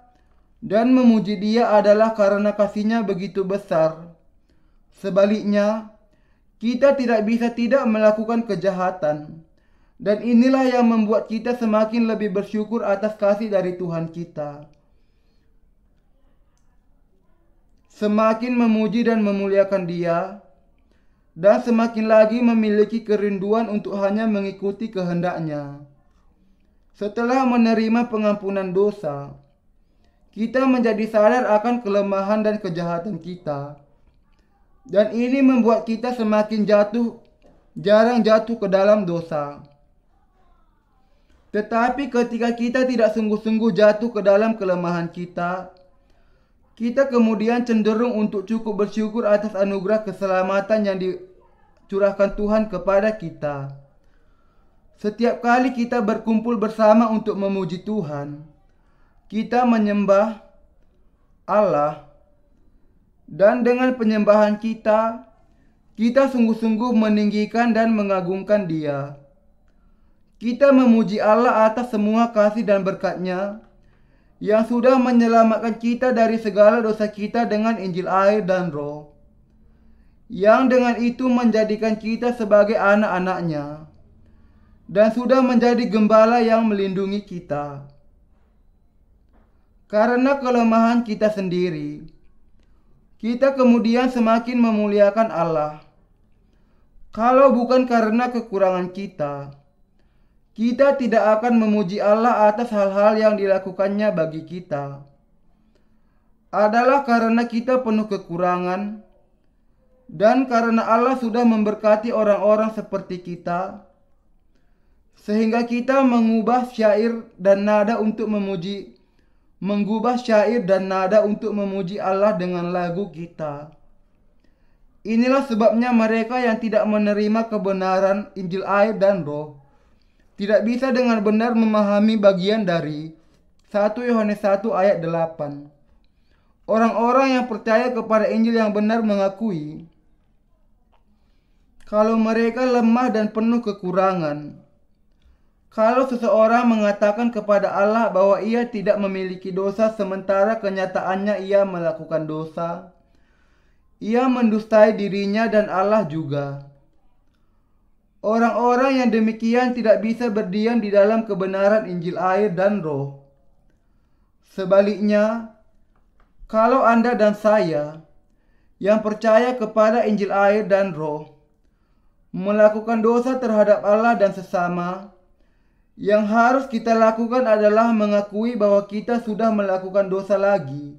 A: dan memuji Dia adalah karena kasih-Nya begitu besar. Sebaliknya, kita tidak bisa tidak melakukan kejahatan. Dan inilah yang membuat kita semakin lebih bersyukur atas kasih dari Tuhan kita. Semakin memuji dan memuliakan Dia, dan semakin lagi memiliki kerinduan untuk hanya mengikuti kehendak-Nya. Setelah menerima pengampunan dosa, kita menjadi sadar akan kelemahan dan kejahatan kita. Dan ini membuat kita semakin jarang jatuh ke dalam dosa. Tetapi ketika kita tidak sungguh-sungguh jatuh ke dalam kelemahan kita kemudian cenderung untuk cukup bersyukur atas anugerah keselamatan yang dicurahkan Tuhan kepada kita. Setiap kali kita berkumpul bersama untuk memuji Tuhan, kita menyembah Allah. Dan dengan penyembahan kita sungguh-sungguh meninggikan dan mengagungkan Dia. Kita memuji Allah atas semua kasih dan berkat-Nya yang sudah menyelamatkan kita dari segala dosa kita dengan Injil air dan Roh, yang dengan itu menjadikan kita sebagai anak-anak-Nya dan sudah menjadi gembala yang melindungi kita. Karena kelemahan kita sendiri, kita kemudian semakin memuliakan Allah. Kalau bukan karena kekurangan kita tidak akan memuji Allah atas hal-hal yang dilakukannya bagi kita. Adalah karena kita penuh kekurangan, dan karena Allah sudah memberkati orang-orang seperti kita, sehingga kita mengubah syair dan nada untuk memuji Allah dengan lagu kita. Inilah sebabnya mereka yang tidak menerima kebenaran Injil air dan Roh tidak bisa dengan benar memahami bagian dari 1 Yohanes 1 ayat 8. Orang-orang yang percaya kepada Injil yang benar mengakui kalau mereka lemah dan penuh kekurangan. Kalau seseorang mengatakan kepada Allah bahwa ia tidak memiliki dosa sementara kenyataannya ia melakukan dosa, ia mendustai dirinya dan Allah juga. Orang-orang yang demikian tidak bisa berdiam di dalam kebenaran Injil air dan Roh. Sebaliknya, kalau Anda dan saya yang percaya kepada Injil air dan Roh melakukan dosa terhadap Allah dan sesama, yang harus kita lakukan adalah mengakui bahwa kita sudah melakukan dosa lagi,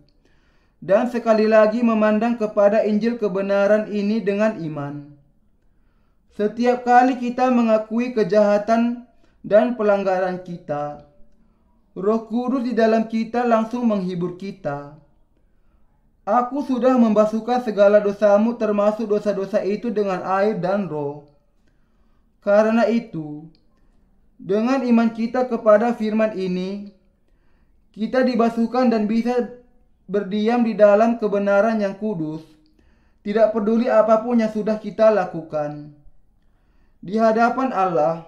A: dan sekali lagi memandang kepada Injil kebenaran ini dengan iman. Setiap kali kita mengakui kejahatan dan pelanggaran kita, Roh Kudus di dalam kita langsung menghibur kita. Aku sudah membasuhkan segala dosamu termasuk dosa-dosa itu dengan air dan Roh. Karena itu, dengan iman kita kepada firman ini, kita dibasuhkan dan bisa berdiam di dalam kebenaran yang kudus, tidak peduli apapun yang sudah kita lakukan. Di hadapan Allah,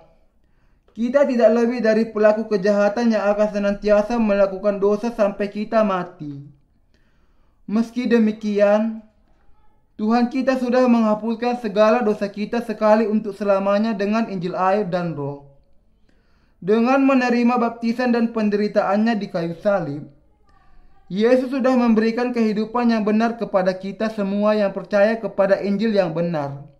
A: kita tidak lebih dari pelaku kejahatan yang akan senantiasa melakukan dosa sampai kita mati. Meski demikian, Tuhan kita sudah menghapuskan segala dosa kita sekali untuk selamanya dengan Injil air dan Roh. Dengan menerima baptisan dan penderitaannya di kayu salib, Yesus sudah memberikan kehidupan yang benar kepada kita semua yang percaya kepada Injil yang benar.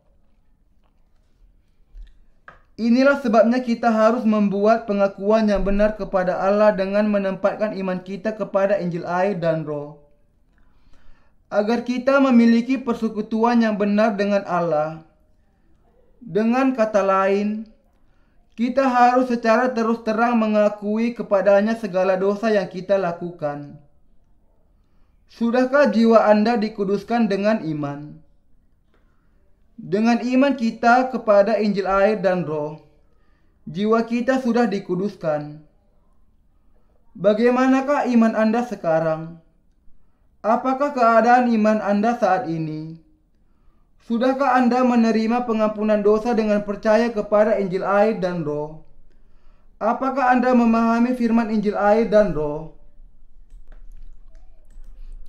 A: Inilah sebabnya kita harus membuat pengakuan yang benar kepada Allah dengan menempatkan iman kita kepada Injil air dan Roh. Agar kita memiliki persekutuan yang benar dengan Allah. Dengan kata lain, kita harus secara terus terang mengakui kepadanya segala dosa yang kita lakukan. Sudahkah jiwa Anda dikuduskan dengan iman? Dengan iman kita kepada Injil air dan Roh, jiwa kita sudah dikuduskan. Bagaimanakah iman Anda sekarang? Apakah keadaan iman Anda saat ini? Sudahkah Anda menerima pengampunan dosa dengan percaya kepada Injil air dan Roh? Apakah Anda memahami firman Injil air dan Roh?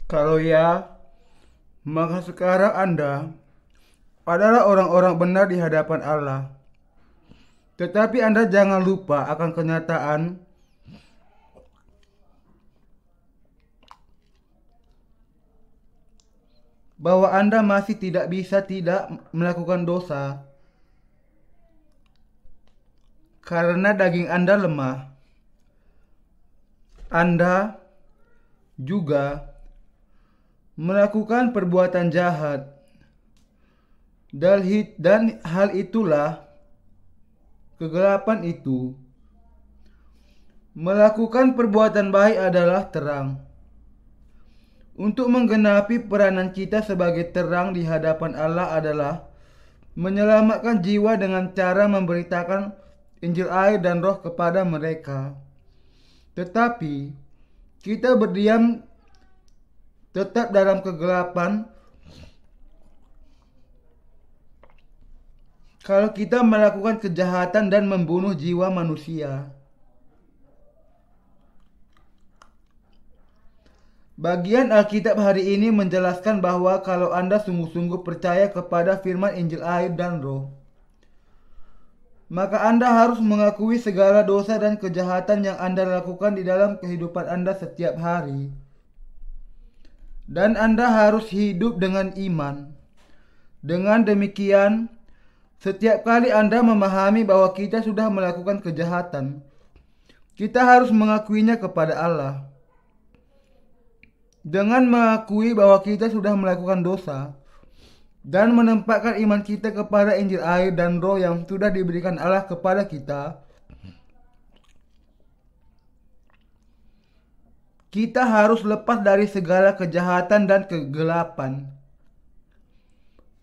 A: Kalau ya, maka sekarang Anda adalah orang-orang benar di hadapan Allah. Tetapi Anda jangan lupa akan kenyataan bahwa Anda masih tidak bisa tidak melakukan dosa karena daging Anda lemah. Anda juga melakukan perbuatan jahat. Dan hal itulah kegelapan itu. Melakukan perbuatan baik adalah terang. Untuk menggenapi peranan kita sebagai terang di hadapan Allah adalah menyelamatkan jiwa dengan cara memberitakan Injil air dan Roh kepada mereka. Tetapi kita berdiam tetap dalam kegelapan kalau kita melakukan kejahatan dan membunuh jiwa manusia. Bagian Alkitab hari ini menjelaskan bahwa kalau Anda sungguh-sungguh percaya kepada firman Injil air dan Roh, maka Anda harus mengakui segala dosa dan kejahatan yang Anda lakukan di dalam kehidupan Anda setiap hari. Dan Anda harus hidup dengan iman. Dengan demikian, setiap kali Anda memahami bahwa kita sudah melakukan kejahatan, kita harus mengakuinya kepada Allah. Dengan mengakui bahwa kita sudah melakukan dosa dan menempatkan iman kita kepada Injil air dan Roh yang sudah diberikan Allah kepada kita, kita harus lepas dari segala kejahatan dan kegelapan.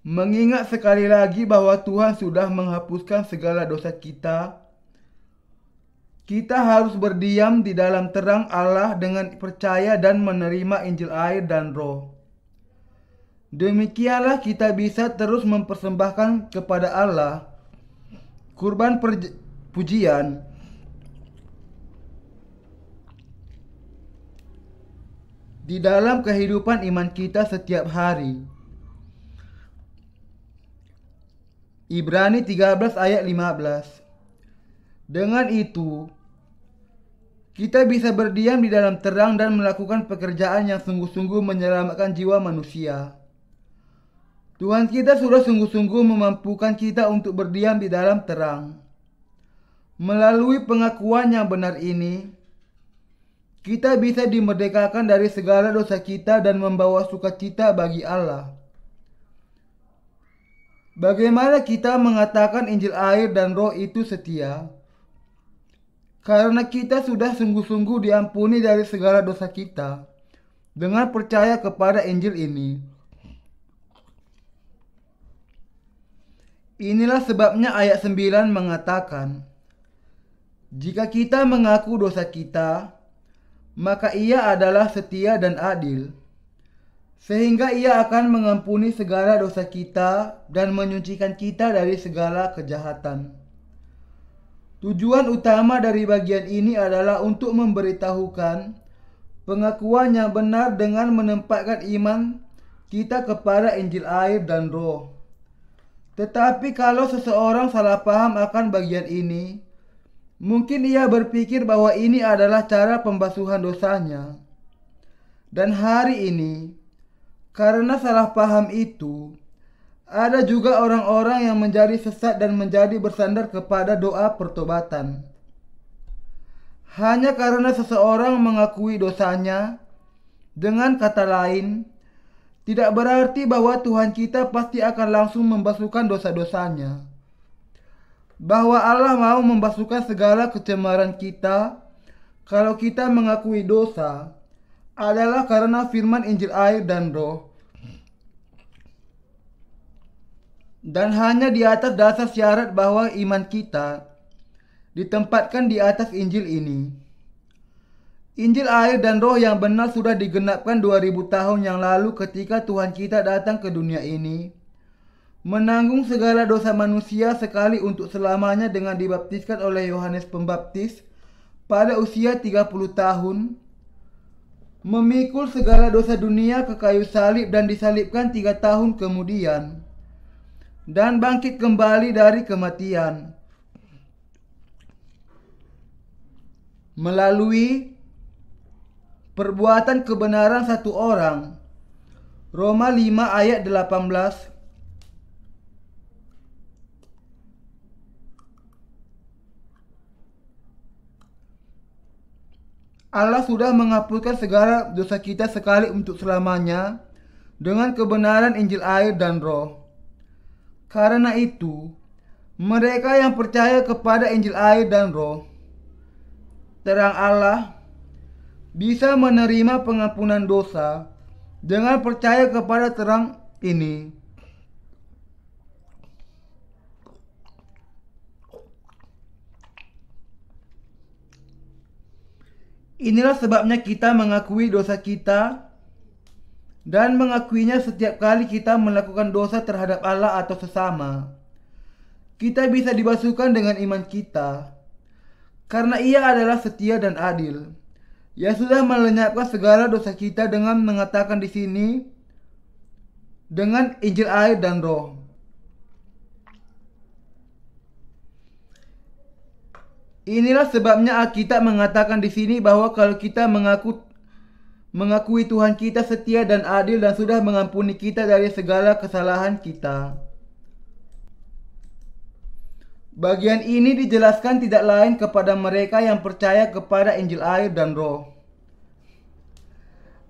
A: Mengingat sekali lagi bahwa Tuhan sudah menghapuskan segala dosa kita, kita harus berdiam di dalam terang Allah dengan percaya dan menerima Injil air dan Roh. Demikianlah kita bisa terus mempersembahkan kepada Allah kurban pujian di dalam kehidupan iman kita setiap hari. Ibrani 13 ayat 15. Dengan itu, kita bisa berdiam di dalam terang dan melakukan pekerjaan yang sungguh-sungguh menyelamatkan jiwa manusia. Tuhan kita sudah sungguh-sungguh memampukan kita untuk berdiam di dalam terang. Melalui pengakuan yang benar ini, kita bisa dimerdekakan dari segala dosa kita dan membawa sukacita bagi Allah. Bagaimana kita mengatakan Injil air dan Roh itu setia? Karena kita sudah sungguh-sungguh diampuni dari segala dosa kita dengan percaya kepada Injil ini. Inilah sebabnya ayat 9 mengatakan, jika kita mengaku dosa kita, maka Ia adalah setia dan adil, sehingga Ia akan mengampuni segala dosa kita dan menyucikan kita dari segala kejahatan. Tujuan utama dari bagian ini adalah untuk memberitahukan pengakuan yang benar dengan menempatkan iman kita kepada Injil air dan Roh. Tetapi kalau seseorang salah paham akan bagian ini, mungkin ia berpikir bahwa ini adalah cara pembasuhan dosanya. Dan hari ini, karena salah paham itu, Ada juga orang-orang yang menjadi sesat dan menjadi bersandar kepada doa pertobatan. Hanya karena seseorang mengakui dosanya, dengan kata lain, tidak berarti bahwa Tuhan kita pasti akan langsung membasuhkan dosa-dosanya. Bahwa Allah mau membasuhkan segala kecemaran kita kalau kita mengakui dosa adalah karena firman Injil air dan roh. Dan hanya di atas dasar syarat bahwa iman kita ditempatkan di atas Injil ini. Injil air dan roh yang benar sudah digenapkan 2000 tahun yang lalu ketika Tuhan kita datang ke dunia ini, menanggung segala dosa manusia sekali untuk selamanya dengan dibaptiskan oleh Yohanes Pembaptis pada usia 30 tahun, memikul segala dosa dunia ke kayu salib dan disalibkan 3 tahun kemudian, dan bangkit kembali dari kematian melalui perbuatan kebenaran satu orang. Roma 5 ayat 18. Allah sudah menghapuskan segala dosa kita sekali untuk selamanya dengan kebenaran Injil air dan roh. Karena itu, mereka yang percaya kepada Injil air dan roh, terang Allah, bisa menerima pengampunan dosa dengan percaya kepada terang ini. Inilah sebabnya kita mengakui dosa kita dan mengakuinya setiap kali kita melakukan dosa terhadap Allah atau sesama. Kita bisa dibasuhkan dengan iman kita, karena Ia adalah setia dan adil, yang sudah melenyapkan segala dosa kita dengan mengatakan di sini dengan Injil air dan roh. Inilah sebabnya Alkitab mengatakan di sini bahwa kalau kita mengakui Tuhan kita setia dan adil dan sudah mengampuni kita dari segala kesalahan kita. Bagian ini dijelaskan tidak lain kepada mereka yang percaya kepada Injil air dan roh,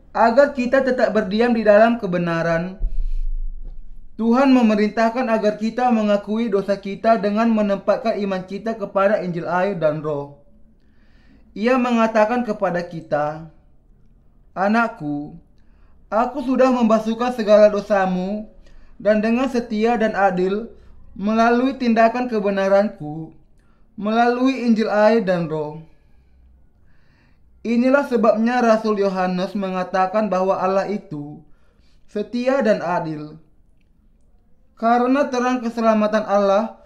A: agar kita tetap berdiam di dalam kebenaran. Tuhan memerintahkan agar kita mengakui dosa kita dengan menempatkan iman kita kepada Injil air dan roh. Ia mengatakan kepada kita, "Anakku, aku sudah membasuhkan segala dosamu dan dengan setia dan adil melalui tindakan kebenaranku, melalui Injil air dan roh." Inilah sebabnya Rasul Yohanes mengatakan bahwa Allah itu setia dan adil. Karena terang keselamatan Allah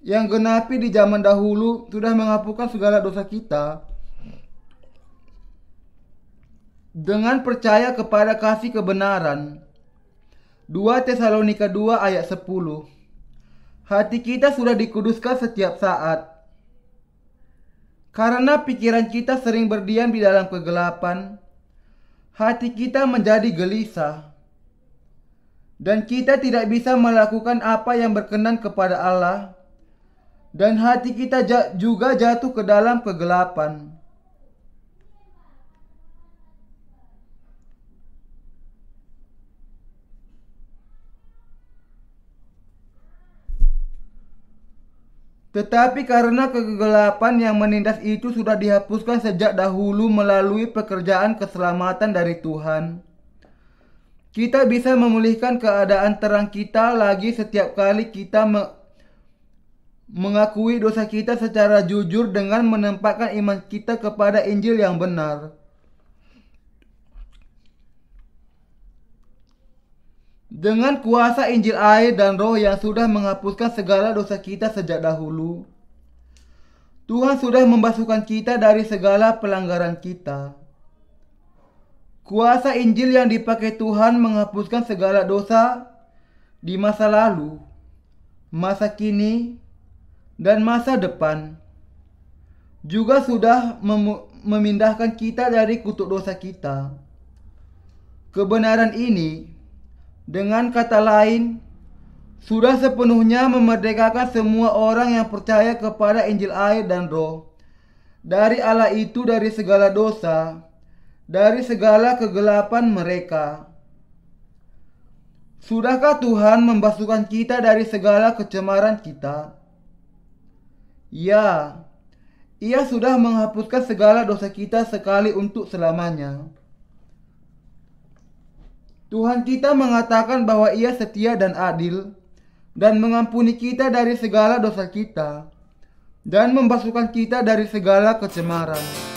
A: yang genapi di zaman dahulu sudah menghapuskan segala dosa kita dengan percaya kepada kasih kebenaran. 2 Tesalonika 2 ayat 10. Hati kita sudah dikuduskan setiap saat. Karena pikiran kita sering berdiam di dalam kegelapan, hati kita menjadi gelisah, dan kita tidak bisa melakukan apa yang berkenan kepada Allah, dan hati kita juga jatuh ke dalam kegelapan. Tetapi karena kegelapan yang menindas itu sudah dihapuskan sejak dahulu melalui pekerjaan keselamatan dari Tuhan, kita bisa memulihkan keadaan terang kita lagi setiap kali kita mengakui dosa kita secara jujur dengan menempatkan iman kita kepada Injil yang benar. Dengan kuasa Injil air dan roh yang sudah menghapuskan segala dosa kita sejak dahulu, Tuhan sudah membasuhkan kita dari segala pelanggaran kita. Kuasa Injil yang dipakai Tuhan menghapuskan segala dosa di masa lalu, masa kini, dan masa depan. Juga sudah memindahkan kita dari kutuk dosa kita. Kebenaran ini, dengan kata lain, sudah sepenuhnya memerdekakan semua orang yang percaya kepada Injil air dan Roh dari Allah itu, dari segala dosa, dari segala kegelapan mereka. Sudahkah Tuhan membasuhkan kita dari segala kecemaran kita? Ya, Ia sudah menghapuskan segala dosa kita sekali untuk selamanya. Tuhan kita mengatakan bahwa Ia setia dan adil dan mengampuni kita dari segala dosa kita dan membasuhkan kita dari segala kecemaran.